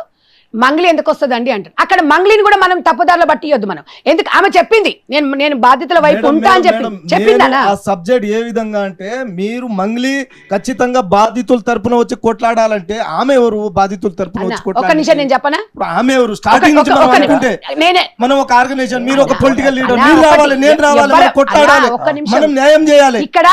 మంగ్లీ ఎందుకు వస్తుందండి అంటాడు. అక్కడ మంగ్లీని కూడా మనం తప్పుదారులు బట్టియొద్దు మనం. ఎందుకు? ఆమె చెప్పింది నేను బాధ్యతల వైపు ఉంటా అని చెప్పిందా. ఆ సబ్జెక్ట్ ఏ విధంగా అంటే, మీరు మంగ్లీ ఖచ్చితంగా బాధితుల తరపున వచ్చి కొట్లాడాలంటే ఆమె ఎవరు? బాధితుల తరపున వచ్చి కొట్లాడాలి. ఒక నిమిషం నేను చెప్పనా, ఆమె ఎవరు? స్టార్టింగ్ నుంచి మనం అనుకుంటే మనం ఒక ఆర్గనైజేషన్, మీరు ఒక పొలిటికల్ లీడర్, మీరు రావాలి, నేను రావాలి, మనం కొట్లాడాలి, మనం న్యాయం చేయాలి. ఇక్కడ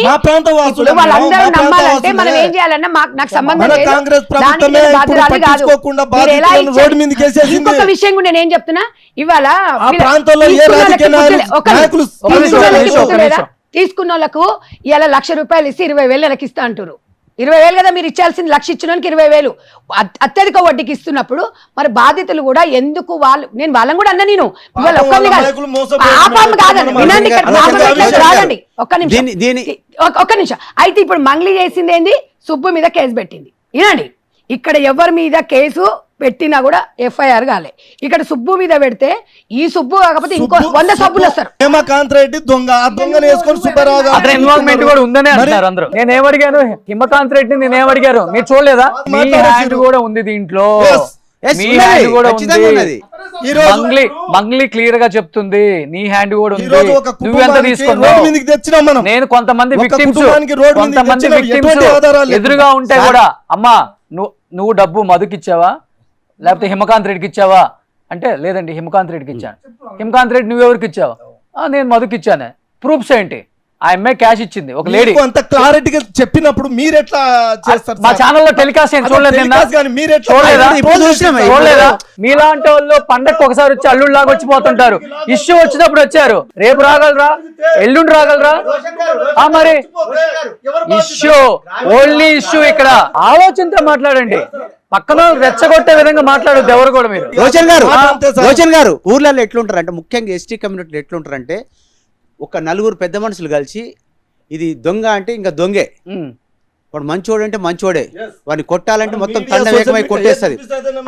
మా ప్రాంత వాసులు వాళ్ళందరూ నమ్మాలంటే మనం ఏం చేయాలన్నా నాకు సంబంధం లేదు. కాంగ్రెస్ ప్రభుత్వమే పట్టించుకోకుండా బాధితులను రోడ్డు మీదకి వేసేసింది. ఇంకొక విషయం కూడా నేను ఏం చెప్తున్నా, ఇవాళ తీసుకున్న వాళ్ళకు ఇలా ₹1,00,000 ఇస్తే 20,000 నెలకి ఇస్తా అంటారు. 20,000 కదా మీరు ఇచ్చాల్సింది, 1,00,000 ఇచ్చిన వాళ్ళకి 20,000 అత్యధిక వడ్డీకి ఇస్తున్నప్పుడు మరి బాధితులు కూడా ఎందుకు నేను వాళ్ళని కూడా అన్నా. నేను ఇవాళ ఒక్కరిని కాదండి, వినండి, రాదండి, ఒక్క నిమిషం. అయితే ఇప్పుడు మంగ్లీ చేసింది ఏంది, సుబ్బు మీద కేసు పెట్టింది. వినండి, ఇక్కడ ఎవరి మీద కేసు పెట్టినా కూడా ఎఫ్ఐఆర్ కాలే. ఇక్కడ సుబ్బు మీద పెడితే ఈ సుబ్బు కాకపోతే ఇంకో 100 సబ్బులు వస్తారు. హిమకాంత్ రెడ్డి దొంగ వేసుకొని సుబ్బారావు అతని ఇన్వాల్వ్మెంట్ కూడా ఉందనే అంటారు అందరూ. నేనేమడిగాను, హిమకాంత్ రెడ్డిని నేనేమడిగారు, మీరు చూడలేదా? మీ హ్యాండ్ కూడా ఉంది దీంట్లో, మీ హ్యాండ్ కూడా ఉంది. మంగ్లీ క్లియర్ గా చెప్తుంది, నీ హ్యాండ్ కూడా ఉంది. నువ్వెంత తీసుకున్నావు? నేను కొంతమంది విక్టిమ్స్ ఎదురుగా ఉంటే కూడా, అమ్మా నువ్వు డబ్బు మధుకి ఇచ్చావా లేకపోతే హిమకాంత్ రెడ్డికి ఇచ్చావా అంటే, లేదండి హిమకాంత్ రెడ్డికి ఇచ్చాను. హిమకాంత్ రెడ్డి నువ్వెవరికి ఇచ్చావా? నేను మధుకి ఇచ్చానే. ప్రూఫ్స్ ఏంటి? ఆ అమ్మాయి క్యాష్ ఇచ్చింది ఒక లేడీ. అంత క్లారిటీగా చెప్పినప్పుడు మీరు ఎట్లా చేస్తారు? మా ఛానల్లో టెలికాస్ట్ చూడలేదా? మీలాంటి వాళ్ళు పండగకు ఒకసారి వచ్చి అల్లుళ్ళలాగా వచ్చిపోతుంటారు. ఇష్యూ వచ్చినప్పుడు వచ్చారు, రేపు రాగలరా, ఎల్లుండి రాగలరా? మరి ఇష్యూ ఓన్లీ ఇష్యూ. ఇక్కడ ఆలోచనతో మాట్లాడండి, పక్కన రెచ్చగొట్టే విధంగా మాట్లాడొద్దు ఎవరు కూడా. మీరు రోషన్ గారు ఊర్లలో ఎట్లుంటారు అంటే, ముఖ్యంగా ఎస్టీ కమ్యూనిటీలు ఎట్లుంటారంటే, ఒక 4 పెద్ద మనుషులు కలిసి ఇది దొంగ అంటే ఇంకా దొంగే, వాడు మంచోడు అంటే మంచోడే, వాడిని కొట్టాలంటే మొత్తం తండవేకమై కొట్టేస్తుంది.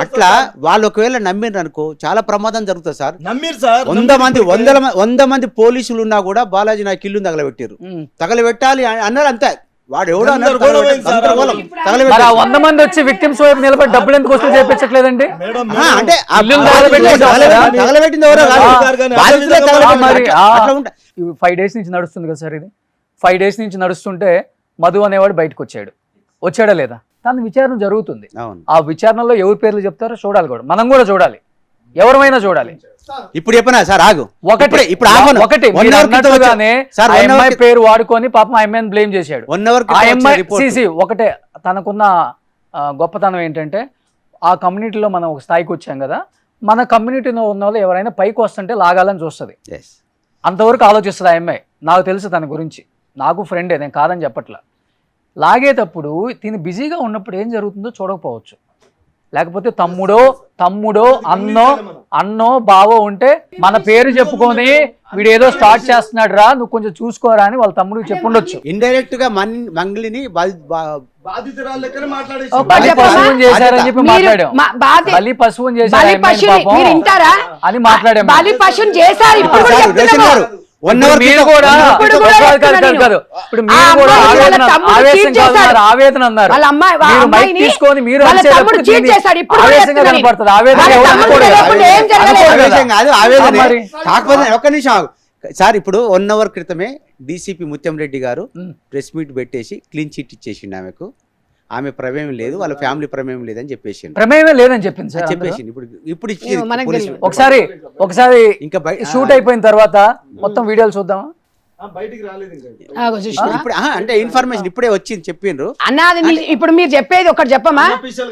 అట్లా వాళ్ళు ఒకవేళ నమ్మిరు అనుకో చాలా ప్రమాదం జరుగుతుంది సార్. 100 మంది పోలీసులు ఉన్నా కూడా బాలాజీ నాకు ఇల్లు తగలబెట్టారు, తగలబెట్టాలి అన్నారు అంతే. వాడు ఎవడో 100 మంది వచ్చి విక్టిమ్స్ వైపు నిలబడి డబ్బులు ఎందుకు వసూలు చేయించట్లేదండి? అంటే 5 days నుంచి నడుస్తుంది కదా సార్ ఇది. 5 days నుంచి నడుస్తుంటే మధు అనేవాడు బయటకు వచ్చాడా లేదా? దాని విచారణ జరుగుతుంది. ఆ విచారణలో ఎవరి పేర్లు చెప్తారో చూడాలి కూడా, మనం కూడా చూడాలి, ఎవరైనా చూడాలి. ఇప్పుడు చెప్పనా సార్, ఆగు ఒకటి అమ్మాయి పేరు వాడుకొని పాపం ఆ అమ్మాయిని బ్లేమ్ చేశాడు. ఒకటే తనకున్న గొప్పతనం ఏంటంటే, ఆ కమ్యూనిటీలో మనం ఒక స్థాయికి వచ్చాం కదా, మన కమ్యూనిటీలో ఉన్న వాళ్ళు ఎవరైనా పైకి వస్తుంటే లాగాలని చూస్తుంది, అంతవరకు ఆలోచిస్తుంది ఆ అమ్మాయి. నాకు తెలుసు తన గురించి, నాకు ఫ్రెండే, నేను కాదని చెప్పట్లా. లాగేటప్పుడు తిని బిజీగా ఉన్నప్పుడు ఏం జరుగుతుందో చూడకపోవచ్చు. లేకపోతే తమ్ముడో అన్నో బావో ఉంటే మన పేరు చెప్పుకొని వీడు ఏదో స్టార్ట్ చేస్తున్నాడు రా నువ్వు కొంచెం చూసుకోరా అని వాళ్ళ తమ్ముడికి చెప్పుండొచ్చు. ఇండైరెక్ట్ గా మంగ్లీని బాధితురాలు లెక్కనే మాట్లాడేసి ఒక్కటి బలి చెప్పమ్మా? పశువుని చేశారని చెప్పి మీరు మాట్లాడాం. బలి పశువుని చేశారు బలి అమ్మాయిని పశువుని పాపం మీరు వింటారా? అని మాట్లాడాము. బలి పశువుని చేశారు ఇప్పుడు కూడా చెప్తున్నాము. మీరు కూడా ఇప్పుడు కూడా కాదు ఇప్పుడు ఆ మీరు కూడా అమ్మాయి వాళ్ళ తమ్ముడు ఆవేశం cheat చేశాడు. కాదు ఆవేదన అన్నారు. వాళ్ళ అమ్మాయి వాళ్ళ మీరు మైక్ అమ్మాయిని తీసుకొని మీరు వాళ్ళ అరిచేటప్పుడు తమ్ముడు cheat దీన్ని చేశాడు. ఇప్పుడు కూడా ఆవేశంగా చెప్తున్నాను. కనపడుతుంది. ఆవేదన వాళ్ళ ఎవరు తమ్ముడు అనుకోలేదు. తెలియకుండా ఏం జరగలేదు. అనుకోలేదు. ఆవేశం కాదు ఆవేదన. మరి. కాకపోతే ఒక్క నిమిషం ఆగు. సార్ ఇప్పుడు 1 అవర్ క్రితమే డీసీపీ ముత్యం రెడ్డి గారు ప్రెస్ మీట్ పెట్టేసి క్లీన్ చిట్ ఇచ్చేసిండు ఆమెకు. ఆమె ప్రమేయం లేదు, వాళ్ళ ఫ్యామిలీ ప్రమేయం లేదని చెప్పేసి ప్రమేయమే లేదని చెప్పింది సార్ చెప్పేసి ఇప్పుడు ఇచ్చింది మనకు పోలీసులు. ఒకసారి ఇంకా షూట్ అయిపోయిన తర్వాత మొత్తం వీడియోలు చూద్దామా? బయటికి రాలేదు ఇంకా. ఆగో చూసినా? ఇప్పుడు అంటే ఇన్ఫర్మేషన్ ఇప్పుడే వచ్చింది చెప్పిండ్రు. అన్న అది ఇప్పుడు మీరు చెప్పేది ఒకటి చెప్పమా?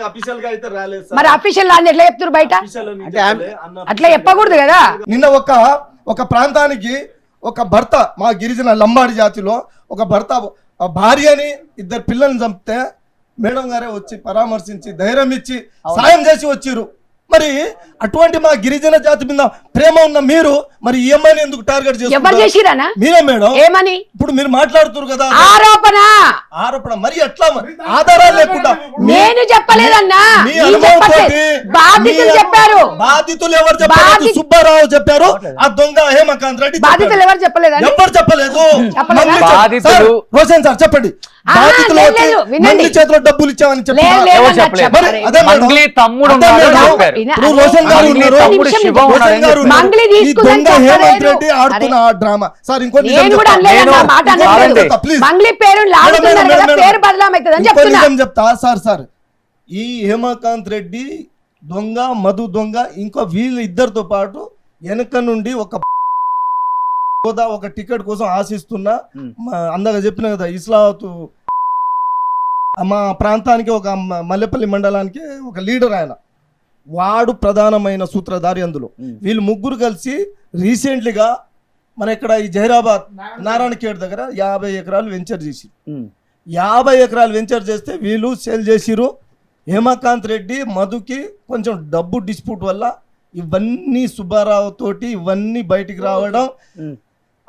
అఫీషియల్ గా అయితే రాలేదు సార్. మరి అఫీషియల్ అని ఎట్లా చెప్తారు బయట? అంటే అట్లా చెప్పకూడదు కదా. నిన్న ఒక ప్రాంతానికి ఒక భర్త మా గిరిజన లంబాడి జాతిలో ఒక భర్త భార్యని 2 పిల్లల్ని చంపితే మేడం గారే వచ్చి పరామర్శించి ధైర్యం ఇచ్చి సాయం చేసి వచ్చిర్రు. మరి అటువంటి మా గిరిజన జాతి మీద ప్రేమ ఉన్న మీరు మరి ఈ అమ్మాయిని ఎందుకు టార్గెట్ ఎవరు చేస్తున్నారు? చేసిరానా? మీరే మేడం. ఏమని ఇప్పుడు మీరు మాట్లాడుతున్నారు కదా ఆరోపణ మరి ఎట్లా ఆధారాలు లేకుండా నేను చెప్పలేదన్నా, మీ మీరు అనుభవంతోటి చెప్పట్లేదు. బాధితులు చెప్పారు. బాధితులు ఎవరు చెప్పలేదు? సుబ్బారావు చెప్పారు, ఆ దొంగ హేమకాంత్ రెడ్డి బాధితులు ఎవరు చెప్పలేదని ఎవరు చెప్పలేదు. చెప్పలేదా? మంగ్లీ చెప్ప- బాధితులు- సార్, రోషన్ సార్ చెప్పండి. ఆహా, బాధితులు లేదు, వచ్చి లేదు, వినండి. మంగ్లీ చేతిలో డబ్బులు ఇచ్చామని లేదు, చెప్పారు. లేదు ఎవరు అన్నా, చెప్పలేదు. చెప్పలేదు. అదే మేడం. మంగ్లీ తమ్ముడు అదే ఉన్నాడు మేడం. చెప్పారు. ఇప్పుడు రోషన్ గారు మంగ్లీ ఉన్నారు, తమ్ముడు శివ ఉన్నాడు రోషన్ అని గారు చెప్పారు. మంగ్లీ ఉన్నారు. ఈ తీసుకుందని దొంగ హేమంత్ చెప్పలేదు. రెడ్డి ఆడుతున్న ఆ డ్రామా. సార్ ఇంకో నిజం నేను కూడా చెప్తా. అనలేదు అన్న, నేను- మాట ఇంకో అనలేదు. నిజం చెప్తా, ప్లీజ్. మంగ్లీ పేరు లాగుతున్నారు కదా, మేడం, పేరు బదలామవుతుందని ఇంకో చెప్తున్నా. నిజం చెప్తా సార్ ఈ హేమకాంత్ రెడ్డి దొంగ మధు దొంగ ఇంకో వీళ్ళు ఇద్దరితో పాటు వెనక నుండి ఒక హోదా ఒక టికెట్ కోసం ఆశిస్తున్నా అందాక చెప్పిన కదా ఇస్లావతు మా ప్రాంతానికి ఒక మల్లెపల్లి మండలానికి ఒక లీడర్ ఆయన వాడు ప్రధానమైన సూత్రధారి అందులో. వీళ్ళు ముగ్గురు కలిసి రీసెంట్లీగా మన ఇక్కడ ఈ జహీరాబాద్ నారాయణఖేడ్ దగ్గర 50 ఎకరాలు వెంచర్ చేసి 50 ఎకరాలు వెంచర్ చేస్తే వీళ్ళు సేల్ చేసిరు. హేమకాంత్ రెడ్డి మధుకి కొంచెం డబ్బు డిస్ప్యూట్ వల్ల ఇవన్నీ సుబ్బారావు తోటి ఇవన్నీ బయటికి రావడం.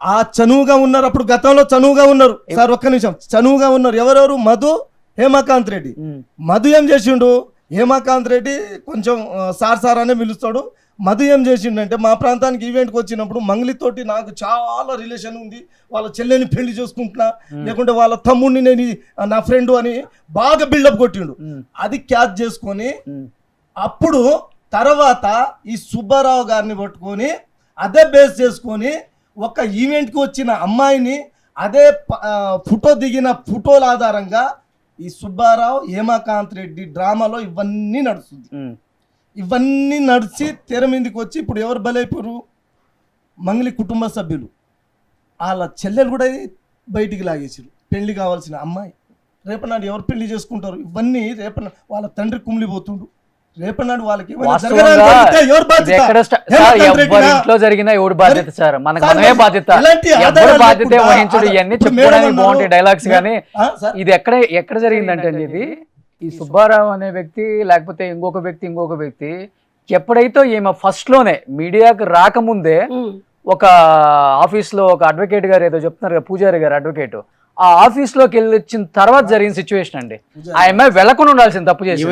ఆ చనువుగా ఉన్నారు, అప్పుడు గతంలో చనువుగా ఉన్నారు సార్. ఒక్క నిమిషం, చనువుగా ఉన్నారు ఎవరెవరు? మధు, హేమకాంత్ రెడ్డి. మధు ఏం చేసిండు? హేమకాంత్ రెడ్డి కొంచెం సార్ అనే పిలుస్తాడు. మధు ఏం చేసిండంటే మా ప్రాంతానికి ఈవెంట్కి వచ్చినప్పుడు మంగ్లీతోటి నాకు చాలా రిలేషన్ ఉంది, వాళ్ళ చెల్లెని పెళ్లి చేసుకుంటున్నా, లేకుంటే వాళ్ళ తమ్ముడిని నేను నా ఫ్రెండ్ అని బాగా బిల్డప్ కొట్టిండు. అది క్యాచ్ చేసుకొని అప్పుడు తర్వాత ఈ సుబ్బారావు గారిని పట్టుకొని అదే బేస్ చేసుకొని ఒక ఈవెంట్కి వచ్చిన అమ్మాయిని అదే ఫోటో దిగిన ఫోటోల ఆధారంగా ఈ సుబ్బారావు హేమకాంత్ రెడ్డి డ్రామాలో ఇవన్నీ నడుస్తుంది. ఇవన్నీ నడిచి తెర మీదకి వచ్చి ఇప్పుడు ఎవరు బలైపోరు? మంగ్లీ కుటుంబ సభ్యులు, వాళ్ళ చెల్లెలు కూడా బయటికి లాగేసారు. పెళ్లి కావాల్సిన అమ్మాయి రేపనాడు ఎవరు పెళ్లి చేసుకుంటారు? ఇవన్నీ రేపనాడు వాళ్ళ తండ్రి కుమిలిపోతుండు. రేపనాడు వాళ్ళకి ఇంట్లో జరిగిన ఎవరు బాధ్యత సార్? మనకు మనమే బాధ్యత. ఎవరు బాధ్యత వహించుడు ఇవన్నీ చెప్పుకోవడానికి బాగుంటాయి డైలాగ్స్. కానీ ఇది ఎక్కడ జరిగిందంటే అండి, ఇది ఈ సుబ్బారావు అనే వ్యక్తి లేకపోతే ఇంకొక వ్యక్తి ఎప్పుడైతే ఈమె ఫస్ట్ లోనే మీడియాకి రాకముందే ఒక ఆఫీస్ లో ఒక అడ్వకేట్ గారు ఏదో చెప్తున్నారు కదా, పూజారి గారు అడ్వకేట్, ఆ ఆఫీస్ లోకి వెళ్ళి వచ్చిన తర్వాత జరిగిన సిచ్యువేషన్ అండి. ఆ అమ్మాయి వెళ్ళకుండా ఉండాల్సింది, తప్పు చేసి.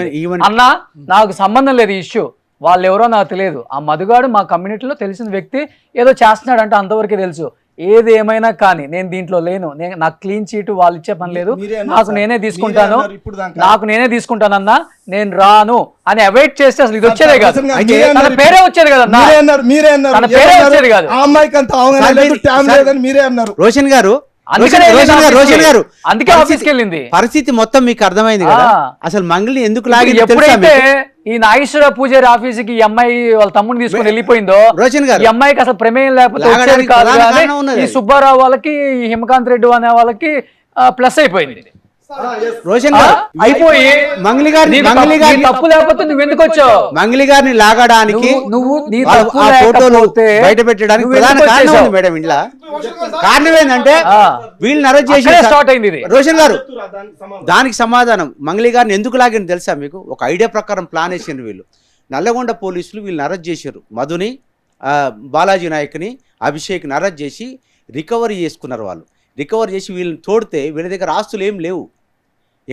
అన్నా నాకు సంబంధం లేదు ఈ ఇష్యూ, వాళ్ళు ఎవరో నాకు తెలియదు, ఆ మధుగాడు మా కమ్యూనిటీలో తెలిసిన వ్యక్తి ఏదో చేస్తున్నాడు అంటే అంతవరకే తెలుసు. ఏది ఏమైనా కానీ నేను దీంట్లో లేను, నాకు క్లీన్ చీట్ వాళ్ళు ఇచ్చే పని లేదు, నాకు నేనే తీసుకుంటానన్నా, నేను రాను అని అవాయిడ్ చేస్తే అసలు ఇది వచ్చేదే కాదు. తన పేరే వచ్చేది కదా, తన పేరే వచ్చేది కాదు. రోషన్ గారు అందుకే ఆఫీస్కి వెళ్ళింది. పరిస్థితి మొత్తం మీకు అర్థమైంది కదా. అసలు మంగ్లీ ఎందుకు లాగి ఎప్పుడైతే ఈ నాగేశ్వర పూజారి ఆఫీస్కి ఈ అమ్మాయి వాళ్ళ తమ్ముని తీసుకుని వెళ్ళిపోయిందో, రోషన్ గారు ఈ అమ్మాయికి అసలు ప్రమేయం లేకపోతే వచ్చేది కాదు. కానీ ఈ సుబ్బారావు వాళ్ళకి, ఈ హేమకాంత్ రెడ్డి అనే వాళ్ళకి ప్లస్ అయిపోయింది. రోషన్ గారు అయిపోయి మంగ్లీ గారిని నీకు మంగ్లీ నీ గారిని తప్పు లేకపోతే నువ్వు ఎందుకు వచ్చావు? మంగ్లీ గారిని లాగడానికి నువ్వు నీ ఆ తప్పు ఫోటోలు లేకపోతే బయట పెట్టడానికి నువ్వు ప్రధాన ఎందుకు కారణం వచ్చేసావు? ఉంది మేడం. ఇంట్లో కారణం ఏంటంటే ఆ. వీళ్ళని అరెస్ట్ చేసి స్టార్ట్ అయింది ఇది. రోషన్ గారు దానికి సమాధానం మంగ్లీ గారిని ఎందుకు లాగిన తెలుసా మీకు? ఒక ఐడియా ప్రకారం ప్లాన్ వేసిండ్రు వీళ్ళు. నల్లగొండ పోలీసులు వీళ్ళని అరెస్ట్ చేశారు. మధుని, బాలాజీ నాయక్ని, అభిషేక్ని అరెస్ట్ చేసి రికవరీ చేసుకున్నారు. వాళ్ళు రికవరీ చేసి వీళ్ళని తోడితే వీళ్ళ దగ్గర ఆస్తులు ఏం లేవు.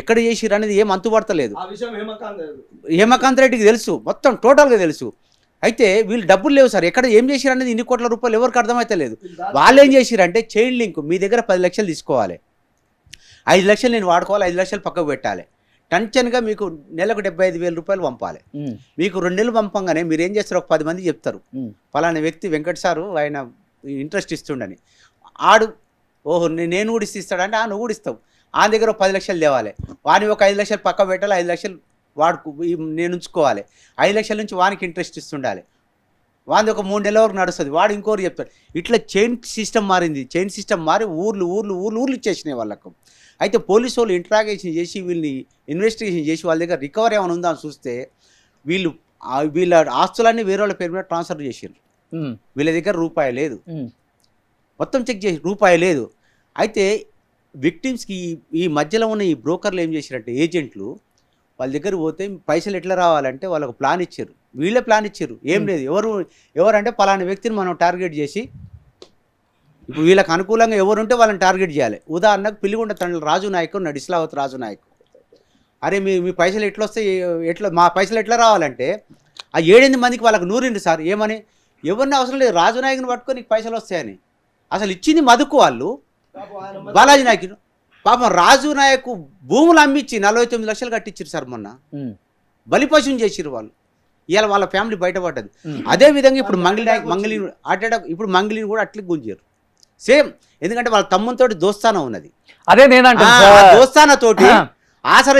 ఎక్కడ చేసిరు అనేది ఏం అంతుపడతలేదు. హేమకాంత్ రెడ్డికి తెలుసు, మొత్తం టోటల్గా తెలుసు. అయితే వీళ్ళు డబ్బులు లేవు సార్, ఎక్కడ ఏం చేసిరు అనేది ఇన్ని కోట్ల రూపాయలు ఎవరికి అర్థమైతే లేదు. వాళ్ళు ఏం చేసిరంటే చైన్ లింక్, మీ దగ్గర 10 లక్షలు తీసుకోవాలి, 5 లక్షలు నేను వాడుకోవాలి, 5 లక్షలు పక్కకు పెట్టాలి. టెన్షన్గా మీకు నెలకు 75,000 రూపాయలు పంపాలి. మీకు 2 నెలలు పంపంగానే మీరు ఏం చేస్తారు, ఒక 10 మంది చెప్తారు ఫలానా వ్యక్తి వెంకట్ సారు ఆయన ఇంట్రెస్ట్ ఇస్తుండని. ఆడు ఓహో నేను కూడా ఇస్తాడంటే నువ్వు కూడా ఇస్తావు. ఆ దగ్గర 10 లక్షలు తేవాలి, వాని ఒక 5 లక్షలు పక్క పెట్టాలి, 5 లక్షలు నేను ఉంచుకోవాలి, 5 లక్షల నుంచి వానికి ఇంట్రెస్ట్ ఇస్తుండాలి. వాని ఒక 3 నెలల వరకు నడుస్తుంది, వాడు ఇంకోరు చెప్తాడు. ఇట్లా చైన్ సిస్టమ్ మారింది. చైన్ సిస్టమ్ మారి ఊర్లు ఇచ్చేసినాయి వాళ్ళకు. అయితే పోలీసు వాళ్ళు ఇంట్రాగేషన్ చేసి వీళ్ళని ఇన్వెస్టిగేషన్ చేసి వాళ్ళ దగ్గర రికవరీ ఏమైనా ఉందా అని చూస్తే వీళ్ళ ఆస్తులన్నీ వేరే వాళ్ళ పేరు మీద ట్రాన్స్ఫర్ చేసారు. వీళ్ళ దగ్గర రూపాయి లేదు, మొత్తం చెక్ చేసి రూపాయి లేదు. అయితే విక్టిమ్స్కి ఈ మధ్యలో ఉన్న ఈ బ్రోకర్లు ఏం చేశారంటే ఏజెంట్లు వాళ్ళ దగ్గర పోతే పైసలు ఎట్లా రావాలంటే వాళ్ళకు ప్లాన్ ఇచ్చారు. వీళ్ళే ప్లాన్ ఇచ్చారు, ఏం లేదు. ఎవరంటే పలానా వ్యక్తిని మనం టార్గెట్ చేసి ఇప్పుడు వీళ్ళకి అనుకూలంగా ఎవరుంటే వాళ్ళని టార్గెట్ చేయాలి. ఉదాహరణకు పిల్లిగుండ తండ్రి రాజు నాయక్ ఉన్నాడు, ఇస్లావత్ రాజు నాయక్. అరే మీ పైసలు ఎట్లా వస్తాయి, మా పైసలు ఎట్లా రావాలంటే ఆ 7-8 మందికి వాళ్ళకి నూరిండు సార్. ఏమని? ఎవరిని అవసరం లేదు, రాజు నాయకుని పట్టుకొని నీకు పైసలు వస్తాయని. అసలు ఇచ్చింది మధుకు వాళ్ళు, బాలాజీ నాయక్. పాపం రాజు నాయకు భూములు అమ్మించి 49 లక్షలు కట్టించారు సార్ మొన్న. బలిపశువుని చేసిరు వాళ్ళు. ఇవాళ వాళ్ళ ఫ్యామిలీ బయటపడ్డది. అదే విధంగా ఇప్పుడు ఇప్పుడు మంగళిని కూడా అట్లే గుంజారు సేమ్. ఎందుకంటే వాళ్ళ తమ్ముతో దోస్తానా ఉన్నది. అదే నేనంటే దోస్తానా తోటి ఆసరా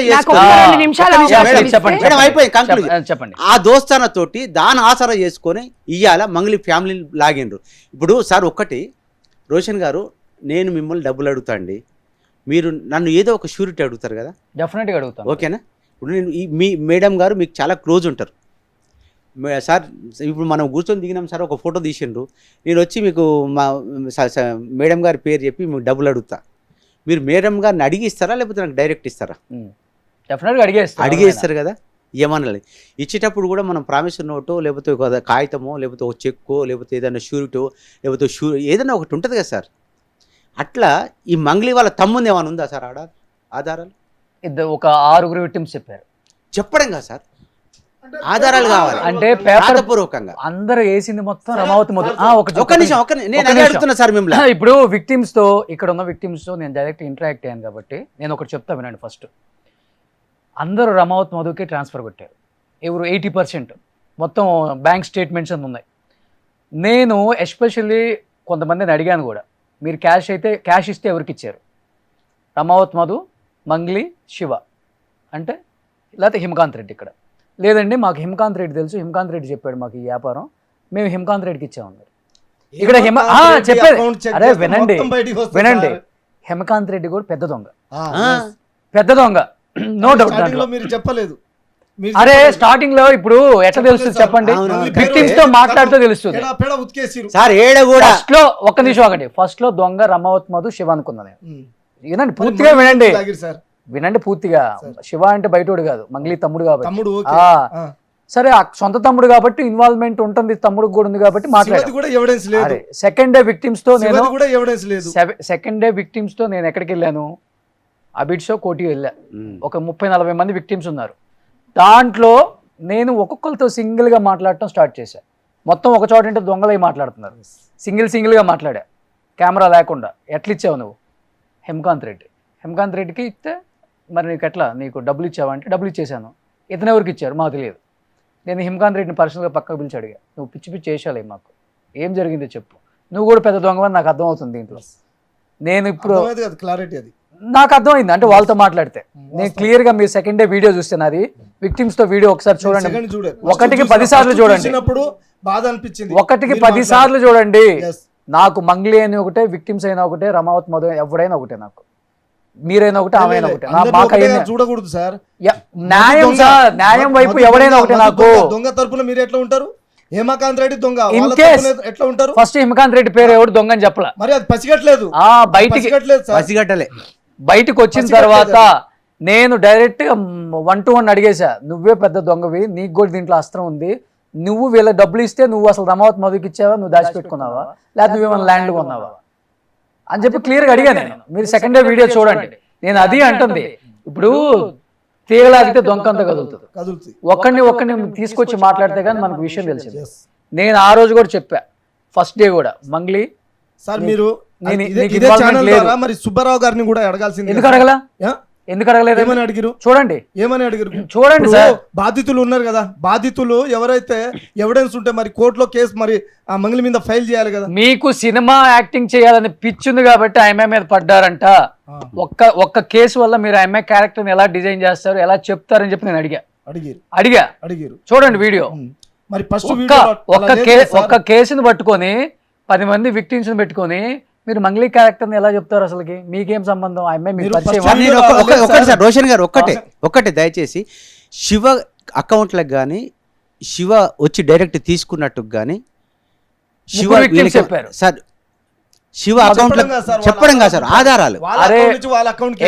చెప్పండి. ఆ దోస్తానా తోటి దాని ఆసరా చేసుకొని ఇవాళ మంగళి ఫ్యామిలీ లాగిండ్రు. ఇప్పుడు సార్ ఒక్కటి రోషన్ గారు, నేను మిమ్మల్ని డబ్బులు అడుగుతా అండి, మీరు నన్ను ఏదో ఒక షూరిటీ అడుగుతారు కదా, డెఫినెట్గా అడుగుతాను. ఓకేనా? ఇప్పుడు నేను మీ మేడం గారు మీకు చాలా క్లోజ్ ఉంటారు సార్. ఇప్పుడు మనం కూర్చొని దిగినాం సార్, ఒక ఫోటో తీసిండ్రు, నేను వచ్చి మీకు మా మేడం గారి పేరు చెప్పి మీకు డబ్బులు అడుగుతా, మీరు మేడం గారిని అడిగిస్తారా లేకపోతే నాకు డైరెక్ట్ ఇస్తారా? డెఫినెట్గా అడిగేస్తారు కదా. ఏమన్నా ఇచ్చేటప్పుడు కూడా మనం ప్రామిసర్ నోటో లేకపోతే ఒక కాగితమో లేకపోతే ఒక చెక్కో లేకపోతే ఏదైనా షూరిటో లేకపోతే ఏదైనా ఒకటి ఉంటుంది కదా సార్. అట్లా ఈ మంగళి వాళ్ళ తమ్ముంది ఏమైనా ఉందా సార్ ఆధారాలు? ఒక 6 విక్టిమ్స్ చెప్పారు. చెప్పడం కదా సార్, ఆధారాలు కావాలి. అంటే పేపర్ పూర్వకంగా అందరూ వేసింది మొత్తం రమావతి మొదలు. ఒక నిమిషం నేను అదే అడుగుతున్నా సార్ మిమ్మల్ని. ఇప్పుడు విక్టిమ్స్ తో, ఇక్కడ ఉన్న విక్టిమ్స్ తో నేను డైరెక్ట్ ఇంటరాక్ట్ అయ్యాను కాబట్టి నేను ఒకటి చెప్తా వినండి. ఫస్ట్ అందరూ రమావతి మధుకి ట్రాన్స్ఫర్ కొట్టారు. ఎవరు 80% మొత్తం బ్యాంక్ స్టేట్మెంట్స్ అని ఉన్నాయి. నేను ఎస్పెషల్లీ కొంతమందిని అడిగాను కూడా, మీరు క్యాష్ ఇస్తే ఎవరికి ఇచ్చారు? రమావతి మధు, మంగ్లీ, శివ అంటే, లేకపోతే హిమకాంత్ రెడ్డి. ఇక్కడ లేదండి మాకు హిమకాంత్ రెడ్డి తెలుసు, హిమకాంత్ రెడ్డి చెప్పాడు మాకు ఈ వ్యాపారం, మేము హిమకాంత్ రెడ్డికి ఇచ్చామన్నారు. ఇక్కడ చెప్పేది అరే వినండి, హిమకాంత్ రెడ్డి కూడా పెద్ద దొంగ, నో డౌట్. మీరు చెప్పలేదు. అరే స్టార్టింగ్ లో ఇప్పుడు ఎట్లా తెలుస్తుంది చెప్పండి? విక్టిమ్స్ తో మాట్లాడుతూ తెలుస్తుంది సార్. ఫస్ట్ లో ఒక్క నిమిషం ఒకటి, ఫస్ట్ లో దొంగ రమావతి మధు శివ అనుకున్నా నేను. వినండి పూర్తిగా వినండి పూర్తిగా. శివ అంటే బయటోడు కాదు, మంగ్లీ తమ్ముడు కాబట్టి. సరే సొంత తమ్ముడు కాబట్టి ఇన్వాల్వ్మెంట్ ఉంటుంది, తమ్ముడు కూడా ఉంది కాబట్టి మాట్లాడారు. సెకండ్ డే విక్టిమ్స్ తో నేను ఎక్కడికి వెళ్ళాను? అబిడ్ షో కోటి వెళ్ళా. ఒక 30-40 మంది విక్టిమ్స్ ఉన్నారు. దాంట్లో నేను ఒక్కొక్కరితో సింగిల్గా మాట్లాడటం స్టార్ట్ చేశాను. మొత్తం ఒక చోట అంటే దొంగలై మాట్లాడుతున్నారు. సింగిల్గా మాట్లాడా, కెమెరా లేకుండా. ఎట్లా ఇచ్చావు నువ్వు? హిమకాంత్ రెడ్డికి ఇస్తే మరి నీకు ఎట్లా, నీకు డబ్బులు ఇచ్చావంటే డబ్బులు ఇచ్చేసాను. ఇతను ఎవరికి ఇచ్చారు మాకు తెలియదు. నేను హిమకాంత్ రెడ్డిని పర్సనల్గా పక్కకు పిలిచి అడిగా, నువ్వు పిచ్చి చేసాలే, మాకు ఏం జరిగిందో చెప్పు. నువ్వు కూడా పెద్ద దొంగవని నాకు అర్థమవుతుంది దీంట్లో. నేను ఇప్పుడు క్లారిటీ అది నాకు అర్థమైంది, అంటే వాళ్ళతో మాట్లాడితే. నేను క్లియర్గా మీరు సెకండ్ డే వీడియో చూస్తే నాది, విక్టిమ్స్ తో వీడియో ఒకసారి చూడండి, 1కి 10 సార్లు చూడండి, బాధ అనిపించింది. 1కి 10 సార్లు చూడండి. నాకు మంగ్లీ అని ఒకటే, విక్టిమ్స్ అయినా ఒకటే, రమావతి మధు ఎవడైనా ఒకటే. నాకు మీరైనా ఒకటి ఆమె ఒకటి అందరినీ ఒకటేగా చూడకూడదు సార్. న్యాయం దొంగ, సార్, న్యాయం వైపు మధు ఎవరైనా దొంగ, ఒకటి మధు నాకు. దొంగ తరపున మీరు ఎట్లా ఉంటారు? హేమకాంత్ రెడ్డి దొంగ, In వాళ్ళ case- తరపున ఎట్లా ఉంటారు? ఫస్ట్ హిమకాంత్ రెడ్డి పేరు ఎవడు దొంగ అని చెప్పలా. మరి అది పసిగట్లేదు, బయటికి పసిగట్లేదు సార్. పసిగట్టలే. బయటకు వచ్చిన పసిగట్టలేదు. తర్వాత నేను డైరెక్ట్ గా 1-to-1 అడిగేశా, నువ్వే పెద్ద దొంగవి, నీకు కూడా దీంట్లో అస్త్రం ఉంది, నువ్వు వీళ్ళ డబ్బులు ఇస్తే నువ్వు అసలు రమావత్ మధుకి ఇచ్చావా, నువ్వు దాచిపెట్టుకున్నావా, లేకపోతే నువ్వేమైనా ల్యాండ్ కొన్నావా అని చెప్పి క్లియర్గా అడిగా నేను. మీరు సెకండ్ డే వీడియో చూడండి. నేను అది అంటుంది, ఇప్పుడు తీగలాగితే దొంగ అంతా కదులుతుంది. కదులుతుంది. ఒక్కడిని తీసుకొచ్చి మాట్లాడితే కానీ మనకు విషయం తెలిసింది. నేను ఆ రోజు కూడా చెప్పా, ఫస్ట్ డే కూడా, మంగ్లీ సార్ మీరు నేను ఇదే నీకు ఇదే involvement ఛానల్ లేదు. ద్వారా మరి సుబ్బారావు గారిని కూడా అడగాల్సింది. ఎందుకు అడగలా? యా? ఎందుకు అడగలేదు? ఏమని అడిగిరు? చూడండి, ఏమని అడిగారు? చూడండి ఇప్పుడు సార్. బాధితులు ఉన్నారు కదా, బాధితులు ఎవరైతే ఎవిడెన్స్ ఉంటే మరి కోర్టులో కేసు మరి ఆ మంగళి మీద ఫైల్ చేయాలి కదా. మీకు సినిమా యాక్టింగ్ చేయాలని పిచ్చింది కాబట్టి ఆమె మీద పడ్డారంట. ఒక్క కేసు వల్ల మీరు ఆమె క్యారెక్టర్ని ఎలా డిజైన్ చేస్తారు, ఎలా చెప్తారని చెప్పి నేను అడిగా. చూడండి వీడియో. మరి ఫస్ట్ ఒక్క కేసుని పట్టుకొని 10 మంది విక్టిమ్స్ పెట్టుకొని మీరు మంగ్లీ క్యారెక్టర్ని ఎలా చెప్తారు? అసలుకి మీకేం సంబంధం? ఆమె మీకు పరిచయం? first- నేను ఒక్కటి సార్, రోషన్ గారు ఒక్కటే దయచేసి శివ అకౌంట్లకు కానీ, శివ వచ్చి డైరెక్ట్ తీసుకున్నట్టు కానీ, శివ ముగ్గురు victims వీళ్ళకి- చెప్పారు. సార్ శివ అకౌంట్ చెప్పడం కాదు సార్, ఆధారాలు అరే అకౌంట్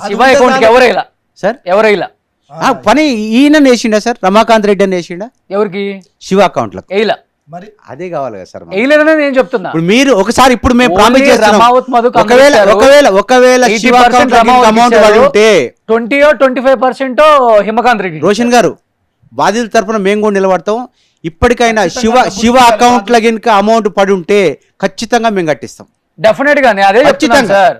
శివ అకౌంట్ ఎవరైలా సార్, ఎవరైలా ఆ పని ఈయన వేసిండా సార్, రమాకాంత్ రెడ్డి అని వేసిండా ఎవరికి? శివ అకౌంట్లకు? ఎయిలా మరి అదే కావాలి కదా సార్. ఎయిలేదనే నేను చెప్తున్నా. ఇప్పుడు మీరు ఒకసారి ఇప్పుడు మేము ప్రామిస్ చేస్తున్నాం, రమావత్ మధుకు ఒకవేళ శివ అకౌంట్ అమౌంట్ పడి ఉంటే 20-25% హిమకాంత్ రెడ్డి. రోషన్ గారు బాధితుల తరపున మేము కూడా నిలబడతాం. ఇప్పటికైనా శివ అకౌంట్ల కనుక అమౌంట్ పడి ఉంటే ఖచ్చితంగా మేము కట్టిస్తాం. డెఫినెట్ గా అదే చెప్తున్నాను సార్.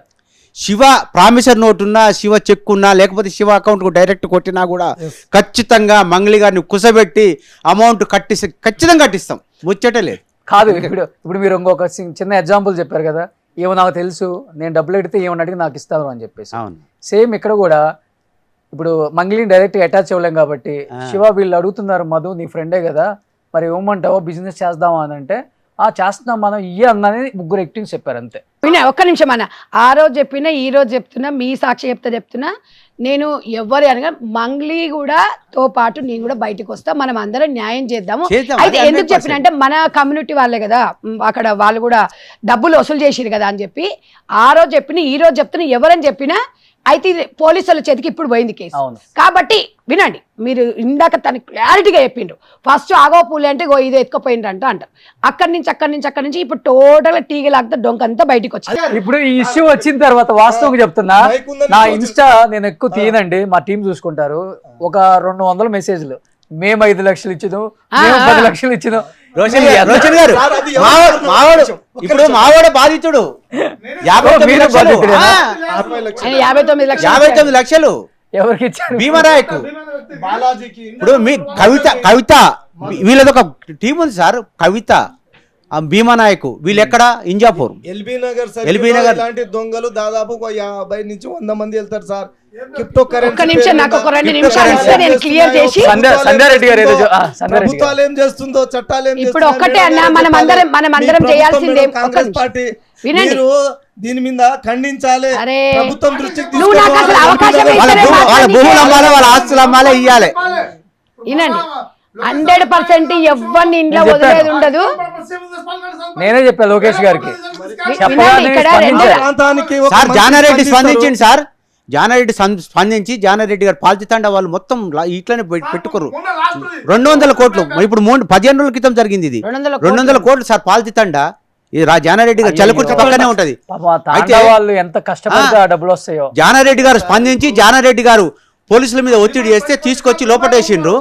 శివ ప్రామిసర్ నోట్ ఉన్నా, శివ చెక్ ఉన్నా, లేకపోతే శివ అకౌంట్ కు డైరెక్ట్ కొట్టినా కూడా ఖచ్చితంగా మంగళి గారిని కుసబెట్టి అమౌంట్ ఖచ్చితంగా కట్టిస్తాం, ముచ్చటే లేదు. కాదు, ఇప్పుడు మీరు ఇంకొక చిన్న ఎగ్జాంపుల్ చెప్పారు కదా, ఏమో నాకు తెలుసు, నేను డబ్బులు ఎడితే ఏమని అడిగి నాకు ఇస్తాను అని చెప్పేసి. అవును, సేమ్ ఇక్కడ కూడా ఇప్పుడు మంగళిని డైరెక్ట్ అటాచ్ అవ్వలేం కాబట్టి శివ వీళ్ళు అడుగుతున్నారు, మధు నీ ఫ్రెండే కదా, మరి ఇవ్వమంటావో బిజినెస్ చేద్దామా అని అంటే చేస్తున్నాం మనం ఇయ్య అన్నది ముగ్గురు యాక్టింగ్ చెప్పారు అంతే. ఒక్క నిమిషం అన్న, ఆ రోజు చెప్పినా ఈ రోజు చెప్తున్నా, మీ సాక్షి చెప్తున్నా, నేను ఎవరు అనగా మంగ్లీ కూడా తో పాటు నేను కూడా బయటకు వస్తా, మనం అందరం న్యాయం చేద్దాము. అయితే ఎందుకు చెప్పిన అంటే మన కమ్యూనిటీ వాళ్ళే కదా, అక్కడ వాళ్ళు కూడా డబ్బులు వసూలు చేసిరు కదా అని చెప్పి ఆ రోజు చెప్పిన, ఈ రోజు చెప్తున్నా, ఎవరని చెప్పినా అయితే ఇది పోలీసుల చేతికి ఇప్పుడు పోయింది కేసు. కాబట్టి వినండి, మీరు ఇందాక తను క్లారిటీగా చెప్పిండ్రు, ఫస్ట్ ఆగో పూలి అంటే ఇది ఎత్తుకుపోయిండ్రు అంటారు, అక్కడి నుంచి ఇప్పుడు టోటల్ టీగలాగితే డొంక అంతా బయటకు వచ్చింది. ఇప్పుడు ఈ ఇష్యూ వచ్చిన తర్వాత వాస్తవంగా చెప్తున్నా, నా ఇన్స్టా నేను ఎక్కువ తీయనండి, మా టీం చూసుకుంటారు. ఒక 200 మెసేజ్లు, మేము 5 లక్షలు ఇచ్చిను, మేము 10 లక్షలు ఇచ్చిను. రోషన్ గారు ఇప్పుడు మావాడు బాధితుడు 59 లక్షలు ఎవరికి ఇచ్చారు? భీమరాయకు. బాలాజీకి ఇప్పుడు మీ కవిత వీళ్ళది ఒక టీం ఉంది సార్, కవిత, భీమనాయకు, వీళ్ళు ఎక్కడ? Injapur, LB Nagar LB Nagar. ఇలాంటి దొంగలు దాదాపు 50 నుంచి 100 మంది వెళ్తారు సార్. ఒక్క నిమిషం, నాకు ఒక 2 నిమిషాలు ఇస్తే నేను క్లియర్ చేసి. సంధ్యారెడ్డి గారు ప్రభుత్వాలు ఏం చేస్తుందో, చట్టాలు ఏం ఇప్పుడు ఒక్కటే అన్న, మనం అందరం చేయాల్సిందే. పార్టీ వినండి, మీరు దీని మీద ఖండించాలి, అరే ప్రభుత్వం దృష్టికి నువ్వు నాకు అసలు అవకాశం వాళ్ళ భూములు అమ్మాలి, వాళ్ళ ఆస్తులు అమ్మాలి, ఇయ్యాలి. వినండి, 100% ఎవరిని ఇంట్లో వదిలేది ఉండదు. నేనే చెప్పా లోకేష్ గారికి. సార్ జానారెడ్డి స్పందించండి సార్, జానారెడ్డి స్పందించి జానారెడ్డి గారు పాల్చితాండ వాళ్ళు మొత్తం ఇట్లనే పెట్టుకోరు. 200 కోట్లు ఇప్పుడు 15 రోజుల క్రితం జరిగింది ఇది. 200 కోట్లు సార్ పాల్చితాండ. ఇది జానారెడ్డి గారు చలకుర్తి పక్కనే ఉంటది. అయితే వాళ్ళు ఎంత కష్టపడితే ఆ డబ్బులు వస్తాయో. జానారెడ్డి గారు స్పందించి జానారెడ్డి గారు పోలీసుల మీద ఒత్తిడి చేస్తే తీసుకొచ్చి లోపటేసిండ్రు.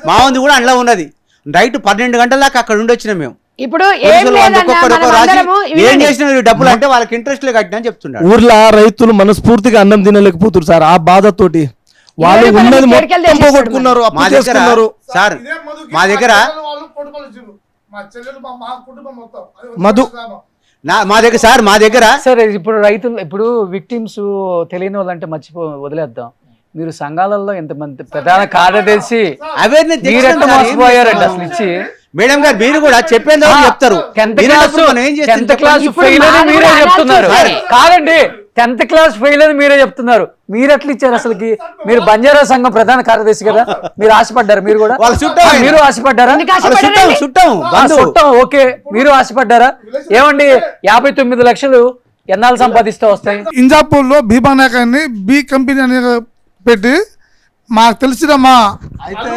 మా ఉంది కూడా అందులో ఉన్నది. నైట్ 12 గంటల దాకా అక్కడ ఉండొచ్చిన మేము. ఇప్పుడు ఏం చేసిన డబ్బులు అంటే వాళ్ళకి ఇంట్రెస్ట్ కట్టినా అని చెప్తున్నారు. ఊర్లో రైతులు మనస్ఫూర్తిగా అన్నం తినలేకపోతున్నారు సార్, ఆ బాధతోటి వాళ్ళు ఉన్నది మొత్తం పోగొట్టుకున్నారు, అప్పు చేసుకున్నారు. సార్ మా దగ్గర మధు మా దగ్గర సార్ మా దగ్గర సరే ఇప్పుడు రైతులు ఇప్పుడు విక్టిమ్స్ తెలియని వాళ్ళంటే వదిలేద్దాం. మీరు సంఘాలలో ఎంతమంది ప్రధాన కార్యదర్శి మీరెంత మోసపోయారంట అసలు ఇచ్చి. మేడం గారు మీరు కూడా చెప్పేందుకు చెప్తారు. మీరే చెప్తున్నారు. కాదండి 10th క్లాస్ ఫెయిల్ అని మీరే చెప్తున్నారు. మీరు ఎట్లా ఇచ్చారు అసలుకి? మీరు బంజారా సంఘం ప్రధాన కార్యదర్శి కదా, మీరు ఆశపడ్డారు? మీరు కూడా మీరు ఆశపడ్డారా? చుట్టం ఓకే, మీరు ఆశపడ్డారా? ఏమండి 59 లక్షలు ఎన్నాళ్ళు సంపాదిస్తే వస్తాయి? ఇంజాపూర్ లో భీమా నాయక్ అని బి కంపెనీ అని పెట్టి మాకు తెలిసిన మా అయితే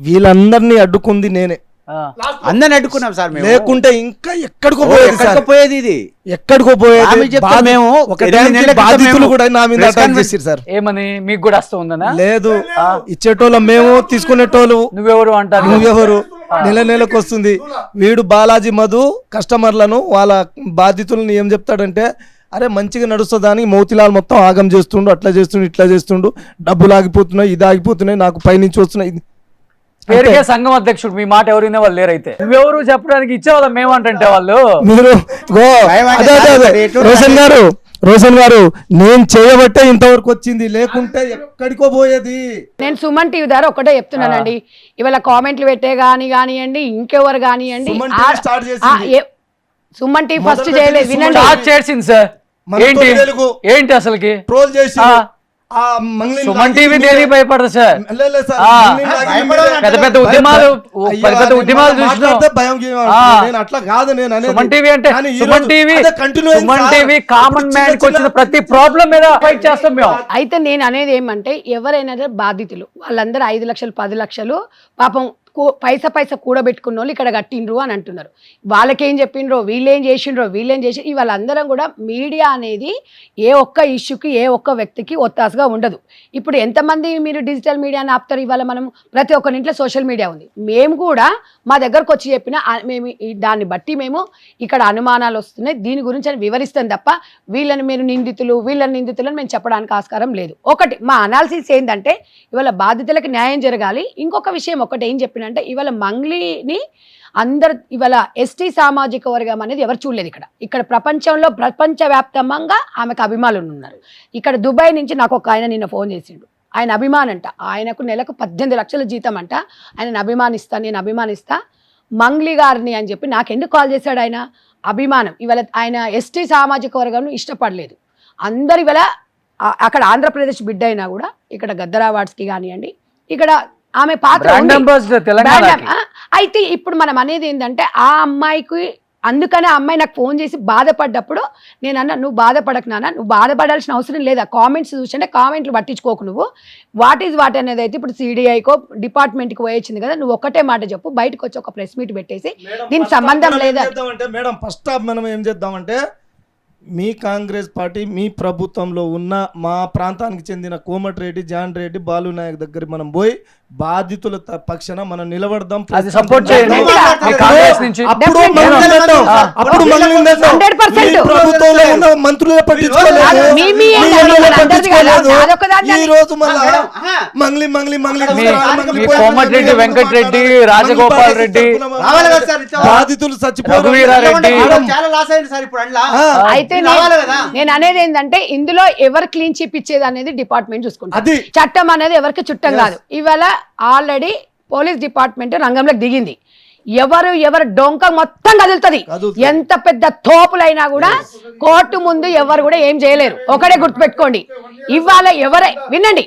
వీళ్ళందరినీ అడ్డుకుంది నేనే, అందరిని అడ్డుకున్నాం సార్ మేము. లేకుంటే ఇంకా ఎక్కడికో పోయేది ఇది ఎక్కడికో పోయేది. మేము ఒక టైంకి బాధితులు కూడా నా మీద అటాక్ చేసిర్రు సార్. ఏమని మీకు కూడా వస్తూ ఉందనా? లేదు, ఇచ్చేటోళ్ళం మేము, తీసుకునేటోళ్ళు నువ్వెవరు అంటారు? నువ్వెవరు? నెలకు వస్తుంది. వీడు బాలాజీ మధు కస్టమర్లను వాళ్ళ బాధితులను ఏం చెప్తాడంటే, అరే మంచిగా నడుస్తుందని మోతిలాల్ మొత్తం ఆగం చేస్తుండు, అట్లా చేస్తుండు, ఇట్లా చేస్తుండు, డబ్బులు ఆగిపోతున్నాయి, ఇది ఆగిపోతున్నాయి, నాకు పైనుంచి వస్తున్నాయి. పేరుకే సంఘం అధ్యక్షుడు, మీ మాట ఎవరైనా వాళ్ళు లేరైతే నువ్వెవరు చెప్పడానికి ఇచ్చేవాళ్ళం మేమంటే వాళ్ళు మీరు రోషన్ గారు నేను చేయబట్టే ఇంతవరకు వచ్చింది, లేకుంటే ఎక్కడికో పోయేది. నేను సుమన్ టీవీ ద్వారా ఒకటే చెప్తున్నానండి, ఇవాళ కామెంట్లు పెట్టే కానివ్వండి, ఇంకెవరు కానివ్వండి, సుమన్ టీవీ ఫస్ట్ చేయలేదు, వినండి. స్టార్ట్ చేసింది సార్. ఏంటి అసలుకి ట్రోల్ చేసి సుమన్ టీవీ దేనికి భయపడదు సార్? పెద్ద పెద్ద ఉద్యమాలు చూసినాం. అట్లా కాదు నేను అనేది. సుమన్ టీవీ అంటే సుమన్ టీవీ కామన్ మ్యాన్ కి వచ్చిన ప్రతి ప్రాబ్లం మీద ఫైట్ చేస్తాం మేము. అయితే నేను అనేది ఏమంటే, ఎవరైనా బాధితులు వాళ్ళందరూ 5 లక్షలు 10 లక్షలు పాపం పైసా కూడబెట్టుకున్న వాళ్ళు ఇక్కడ కట్టిండ్రు అని అంటున్నారు. వాళ్ళకేం చెప్పిండ్రో, వీళ్ళేం చేసి వాళ్ళందరం కూడా మీడియా అనేది ఏ ఒక్క ఇష్యూకి ఏ ఒక్క వ్యక్తికి ఒత్తాసుగా ఉండదు. ఇప్పుడు ఎంతమంది మీరు డిజిటల్ మీడియాని ఆపుతారు? ఇవాళ మనం ప్రతి ఒక్కరి ఇంట్లో సోషల్ మీడియా ఉంది. మేము కూడా మా దగ్గరకు వచ్చి చెప్పిన మేము దాన్ని బట్టి మేము ఇక్కడ అనుమానాలు వస్తున్నాయి, దీని గురించి అని వివరిస్తాం తప్ప వీళ్ళని నిందితులను మేము చెప్పడానికి ఆస్కారం లేదు. ఒకటి మా అనాలిసిస్ ఏంటంటే, ఇవాళ బాధితులకు న్యాయం జరగాలి. ఇంకొక విషయం ఒకటి ఏం చెప్పినంటే, ఇవాళ మంగ్లీని అందరు ఇవాళ ఎస్టీ సామాజిక వర్గం అనేది ఎవరు చూడలేదు. ఇక్కడ ప్రపంచవ్యాప్తంగా ఆమెకు అభిమానులు ఉన్నారు. ఇక్కడ దుబాయ్ నుంచి నాకు ఒక ఆయన నిన్న ఫోన్ చేసిండు, ఆయన అభిమానంట, ఆయనకు నెలకు 18 లక్షల జీతం అంట, నేను అభిమానిస్తా మంగ్లీ గారిని అని చెప్పి నాకు ఎందుకు కాల్ చేశాడు? ఆయన అభిమానం. ఇవాళ ఆయన ఎస్టీ సామాజిక వర్గంను ఇష్టపడలేదు. అందరు ఇవాళ అక్కడ ఆంధ్రప్రదేశ్ బిడ్డ అయినా కూడా ఇక్కడ గద్దర్ అవార్డ్స్కి కానివ్వండి, ఇక్కడ ఆమె పాత్ర. అయితే ఇప్పుడు మనం అనేది ఏంటంటే, ఆ అమ్మాయికి అందుకనే ఆ అమ్మాయి నాకు ఫోన్ చేసి బాధపడ్డప్పుడు నేను అన్నా, నువ్వు బాధపడకు నాన్న, నువ్వు బాధపడాల్సిన అవసరం లేదా, కామెంట్స్ చూసంటే కామెంట్లు పట్టించుకోకు, నువ్వు వాట్ అనేది అయితే ఇప్పుడు సిడిఐకో డిపార్ట్మెంట్కి పోయొచ్చింది కదా, నువ్వు ఒక్కటే మాట చెప్పు, బయటకు వచ్చి ఒక ప్రెస్ మీట్ పెట్టేసి దీనికి సంబంధం లేదా. మేడం ఫస్ట్ ఆఫ్ మనం ఏం చేద్దామంటే, మీ కాంగ్రెస్ పార్టీ మీ ప్రభుత్వంలో ఉన్న మా ప్రాంతానికి చెందిన కోమటిరెడ్డి, జాన్ రెడ్డి, బాలు నాయక్ దగ్గర మనం పోయి బాధితుల పక్షాన మనం నిలబడదాం, అది సపోర్ట్ చేయండి. కాంగ్రెస్ నుంచి అప్పుడు ప్రభుత్వంలో ఉన్న మంత్రులే పట్టించుకోలేదు. ఈ రోజు మళ్ళీ కోమటిరెడ్డి, వెంకటరెడ్డి, రాజగోపాల్ రెడ్డి, బాధితులు చచ్చిపోయారు. అయితే నేను అనేది ఏంటంటే, ఇందులో ఎవరు క్లీన్ చిప్ ఇచ్చేది అనేది డిపార్ట్మెంట్ చూసుకుంటారు. చట్టం అనేది ఎవరికి చుట్టం కాదు. ఇవాళ ఆల్రెడీ పోలీస్ డిపార్ట్మెంట్ రంగంలోకి దిగింది. ఎవరు డొంక మొత్తం కదులుతుంది. ఎంత పెద్ద తోపులైనా కూడా కోర్టు ముందు ఎవరు కూడా ఏం చేయలేరు. ఒకటే గుర్తుపెట్టుకోండి. ఇవాళ వినండి,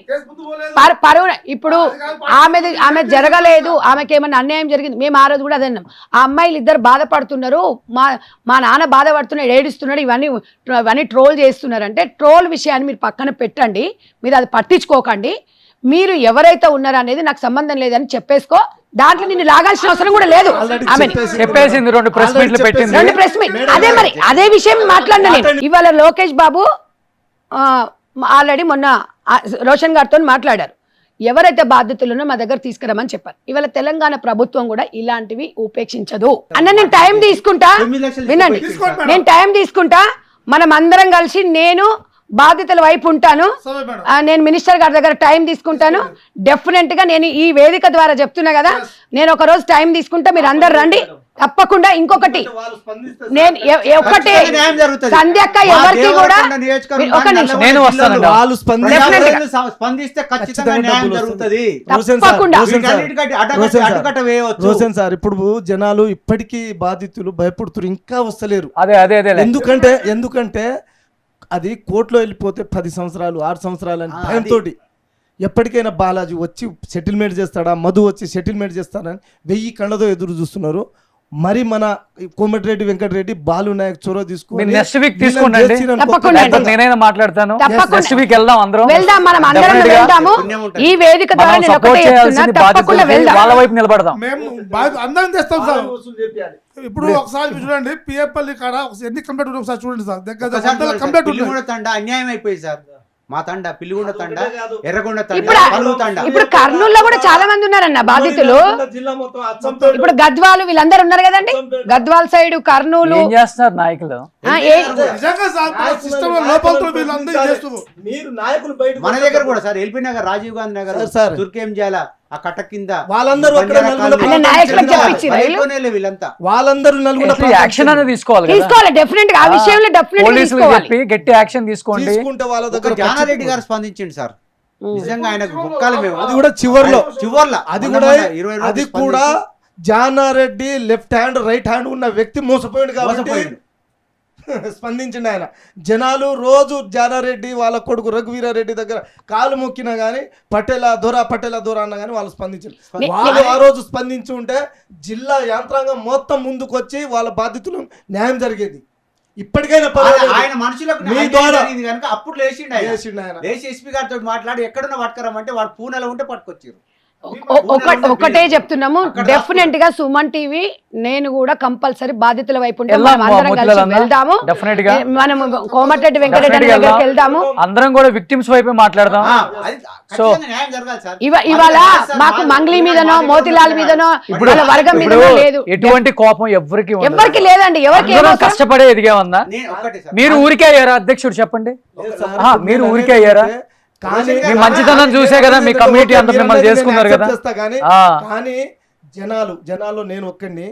పరువు ఇప్పుడు ఆమె జరగలేదు, ఆమెకి ఏమన్నా అన్యాయం జరిగింది, మేము ఆ రోజు కూడా అదే అన్నాం. ఆ అమ్మాయిలు ఇద్దరు బాధపడుతున్నారు, మా నాన్న బాధపడుతున్నాడు, ఏడుస్తున్నాడు, ఇవన్నీ ట్రోల్ చేస్తున్నారు అంటే, ట్రోల్ విషయాన్ని మీరు పక్కన పెట్టండి, మీరు అది పట్టించుకోకండి. మీరు ఎవరైతే ఉన్నారో అనేది నాకు సంబంధం లేదని చెప్పేసుకో. దాంట్లో నిన్ను లాగాల్సిన అవసరం కూడా లేదు. చెప్పేసింది 2 ప్రెస్ మీట్లు పెట్టింది. 2 ప్రెస్ మీట్ అదే విషయం మాట్లాడినా నేను. ఇవాళ లోకేష్ బాబు ఆల్రెడీ మొన్న రోషన్ గారితో మాట్లాడారు. ఎవరైతే బాధితులున్నో మా దగ్గర తీసుకురమని చెప్పారు. ఇవాళ తెలంగాణ ప్రభుత్వం కూడా ఇలాంటివి ఉపేక్షించదు. అన్న నేను టైం తీసుకుంటా, వినండి, నేను టైం తీసుకుంటా, మనం అందరం కలిసి నేను బాధితుల వైపు ఉంటాను. నేను మినిస్టర్ గారి దగ్గర టైం తీసుకుంటాను. డెఫినెట్ గా నేను ఈ వేదిక ద్వారా చెప్తున్నా కదా, నేను ఒక రోజు టైం తీసుకుంటా, మీరు అందరు రండి తప్పకుండా. ఇంకొకటి నేను ఒకటి సంధ్యక్క ఎవరికి కూడా ఒక నిమిషం రోషన్ సార్, ఇప్పుడు జనాలు ఇప్పటికీ బాధితులు భయపడుతున్నారు, ఇంకా వస్తలేరు. అదే ఎందుకంటే అది కోర్టులో వెళ్ళిపోతే 10 సంవత్సరాలు 6 సంవత్సరాలు అని భయంతో ఎప్పటికైనా బాలాజీ వచ్చి సెటిల్మెంట్ చేస్తాడా, మధు వచ్చి సెటిల్మెంట్ చేస్తాడని 1000 కళ్ళతో ఎదురు చూస్తున్నారు. మరి మన కోమటిరెడ్డి వెంకటరెడ్డి, బాలు నాయక్ చొరవ తీసుకుని నెక్స్ట్ వీక్ తీసుకోండి, తప్పకుండా అండి. నేనైనా మాట్లాడతాను. తప్పకుండా. నెక్స్ట్ వీక్ వెళ్దాం, అందరం వెళ్దాం, మనం అందరం Definitely గా వెళ్దాము. ఈ వేదిక ద్వారా మనం నేను సపోర్ట్ ఒకటే చెప్తున్నా, చేయాల్సింది తప్పకుండా బాధ్యత, వెళ్దాం. వాళ్ళ వైపు నిలబడదాం. మేము అందరం తెస్తాం సార్. ఇప్పుడు ఒకసారి చూడండి, పిఎపల్లి కాడ ఎన్ని కంప్లీట్ ఉన్నాయి ఒకసారి చూడండి సార్. దగ్గర కంప్లీట్ పిల్లిగొండ తండ అన్యాయం అయిపోయింది సార్. మా తండ పిల్లిగొండ తండ, ఎర్రగొండ తండ, ఇప్పుడు పలువు తండ. ఇప్పుడు కర్నూలులో కూడా చాలా మంది ఉన్నారన్న బాధితులు. ఇప్పుడు గద్వాలు వీళ్ళందరూ ఉన్నారు కదండి, గద్వాల్ సైడ్, కర్నూలు. ఏం చేస్తున్నారు నాయకులు? నిజంగా సార్ సిస్టమ్ లోపలతో వీళ్ళందరూ చేస్తున్నారు. మీరు నాయకులు బయట మన దగ్గర కూడా సార్ ఎల్బీ నగర్, రాజీవ్ గాంధీ నగర్, సార్. దుర్గేం చేయాల ఆ కట్ట కింద వాళ్ళందరూ అక్కడ నలుగురు అన్న నాయకులకు చెప్పించిరా వీళ్ళు? అయిపోయినాయి వీళ్ళంతా. వాళ్ళందరూ నలుగురు యాక్షన్ అనేది తీసుకోవాలి కదా. తీసుకోవాలి, డెఫినెట్ గా ఆ విషయంలో డెఫినెట్ పోలీసులు తీసుకోవాలి. చెప్పి గట్టి యాక్షన్ తీసుకోండి. తీసుకుంటే వాళ్ళ ఒక దగ్గర జానారెడ్డి గారు స్పందించండి సార్. నిజంగా ఆయనకు బొక్కాలి మేము. అది కూడా చివర్లో అది అది కూడా Janareddy left hand right hand ఉన్న వ్యక్తి మోసపోయాడు కాబట్టి స్పందించండి ఆయన. జనాలు రోజు జానారెడ్డి వాళ్ళ కొడుకు రఘువీరారెడ్డి దగ్గర కాలు మొక్కినా గానీ పటేలా దొర అన్న కానీ వాళ్ళు స్పందించారు. వాళ్ళు ఆ రోజు స్పందించి ఉంటే జిల్లా యంత్రాంగం మొత్తం ముందుకు వచ్చి వాళ్ళ బాధితులు న్యాయం జరిగేది. ఇప్పటికైనా ఆయన మనుషులకు మీ న్యాయం ద్వారా జరిగింది కనుక అప్పుడు లేచిండు ఆయన. ఆయన లేచి ఎస్పీ గారితో మాట్లాడి ఎక్కడున్నా పట్టుకరమంటే వాడు పూణెలో ఉంటే పట్టుకొచ్చారు. ఒకటే చెప్తున్నాము, డెఫినెట్ గా సుమన్ టీవీ నేను కూడా కంపల్సరీ బాధితుల వైపు ఉంటే వెళ్దాం, మనం అందరం కలిసి మోతిలాల్ అన్న. వెళ్దాము. Definite గా. మనం కోమటిరెడ్డి వెంకటరెడ్డి Definitely దగ్గరికి వెళ్దాం. వెళ్దాము. అందరం కూడా విక్టిమ్స్ వైపే మాట్లాడదాం. అది సో ఖచ్చితంగా న్యాయం జరగాలి సార్. ఇవాళ మాకు మంగ్లీ మీదనో మోతిలాల్ మీదనో ఇప్పుడు వాళ్ళ వర్గం ఇప్పుడు మీదనో లేదు, ఎటువంటి కోపం ఎవరికి ఉండదు. ఎవరికి లేదండి. ఎవరికి అందరం ఏమో సార్. కష్టపడే ఎదిగామన్నా. నేను ఒక్కటే సార్. మీరు ఊరికే అయ్యారా అధ్యక్షుడు చెప్పండి? మీరు ఊరికే అయ్యారా? కానీ మీ మంచితనం చూసే కదా మీ కమ్యూనిటీ అంతా మిమ్మల్ని చేసుకున్నారు కదా. కానీ జనాలు నేను ఒక్కడిని,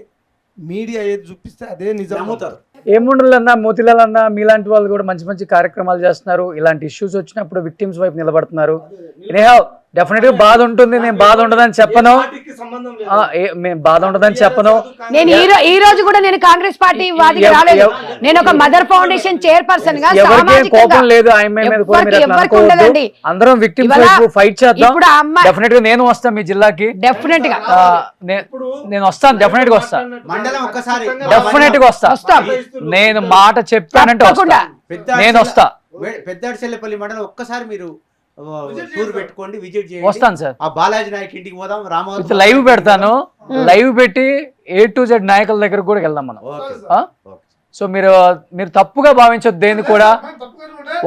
మీడియా ఏది చూపిస్తే అదే నిజం అవుతారు. ఏముండలు అన్నా, మోతిలాల్ అన్నా, మీలాంటి వాళ్ళు కూడా మంచి మంచి కార్యక్రమాలు చేస్తున్నారు. ఇలాంటి ఇష్యూస్ వచ్చినప్పుడు విక్టిమ్స్ వైపు నిలబడుతున్నారు. డెఫినెట్ గా బాధ ఉంటుంది, నేను బాధ ఉండదని చెప్పను. మేము బాధ ఉండదని చెప్పను. నేను ఈ రోజు కూడా నేను కాంగ్రెస్ పార్టీ వాదికి రాలేదు. నేను ఒక మదర్ ఫౌండేషన్ చైర్పర్సన్ గా ఎవరికేం కోపం లేదు ఆయన మీద కూడా మీరు అట్లా అనుకోవద్దు. అందరం విక్టిమ్స్ వైపు ఫైట్ చేద్దాం. ఇప్పుడు ఆ అమ్మాయి డెఫినెట్ గా నేను వస్తాను మీ జిల్లాకి. డెఫినెట్ గా నేను వస్తాను, డెఫినెట్ గా వస్తాను, మండలం ఒక్కసారి డెఫినెట్ గా వస్తాను. నేను మాట చెప్పానంటే వస్తా, నేను వస్తా. పెద్దాడిచెల్లపల్లి మండలం ఒక్కసారి మీరు టూర్ పెట్టుకోండి, విజిట్ చేయండి. వస్తాను సార్. ఆ బాలాజీ నాయక్ ఇంటికి పోదాం, రామవరం లైవ్ పెడతాను. లైవ్ పెట్టి A to Z నాయకుల దగ్గర కూడా వెళ్దాం మనం. సో మీరు తప్పుగా భావించొద్దు దేని కూడా.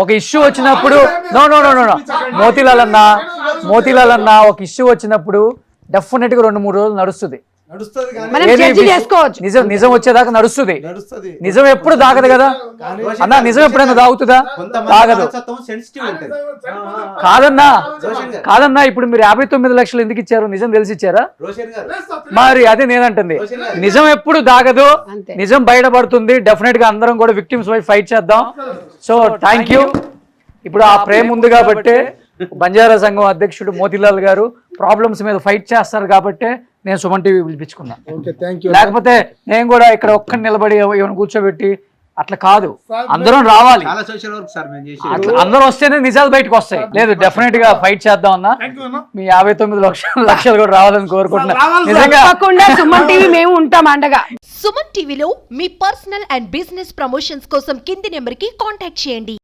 ఒక ఇష్యూ వచ్చినప్పుడు నో మోతిలాల్ అన్న ఒక ఇష్యూ వచ్చినప్పుడు డెఫినెట్ గా 2-3 రోజులు నడుస్తుంది. మనం చర్చ చేసుకోవచ్చు. నిజం వచ్చేదాకా నడుస్తుంది. నిజం ఎప్పుడు దాగదు కదా అన్న. నిజం ఎప్పుడైనా దాగుతుందా? దాగదు. సెన్సిటివ్ ఉంటుంది. కాదన్నా ఇప్పుడు మీరు 59 లక్షలు ఎందుకు ఇచ్చారు? నిజం తెలిసి ఇచ్చారా? రోషన్ గారు మరి అదే నేనంటుంది. నిజం ఎప్పుడు దాగదు, నిజం బయటపడుతుంది. డెఫినెట్ గా అందరం కూడా విక్టిమ్స్ వైపు ఫైట్ చేద్దాం. So thank you. ఇప్పుడు ఆ ప్రేమ ఉంది కాబట్టి బంజారా సంఘం అధ్యక్షుడు మోతిలాల్ గారు ప్రాబ్లమ్స్ మీద ఫైట్ చేస్తారు కాబట్టి నేను సుమన్ టీవీ పిలిపించుకున్నా. లేకపోతే నేను కూడా ఇక్కడ ఒక్కని నిలబడి ఏమైనా కూర్చోబెట్టి అట్లా కాదు. అందరం రావాలి, చాలా సోషల్ వర్క్ సార్ మేము చేసి. అందరూ వస్తేనే నిజాలు బయటకు వస్తాయి. లేదు డెఫినెట్ గా ఫైట్ చేద్దాం అన్నా. మీ 59 లక్షలు కూడా రావాలని కోరుకుంటున్నా. నిజంగా తప్పకుండా సుమన్ టీవీ మేము ఉంటాం అండగా. సుమన్ టీవీలో మీ పర్సనల్ అండ్ బిజినెస్ ప్రమోషన్స్ కోసం కింది నెంబర్కి కాంటాక్ట్ చేయండి.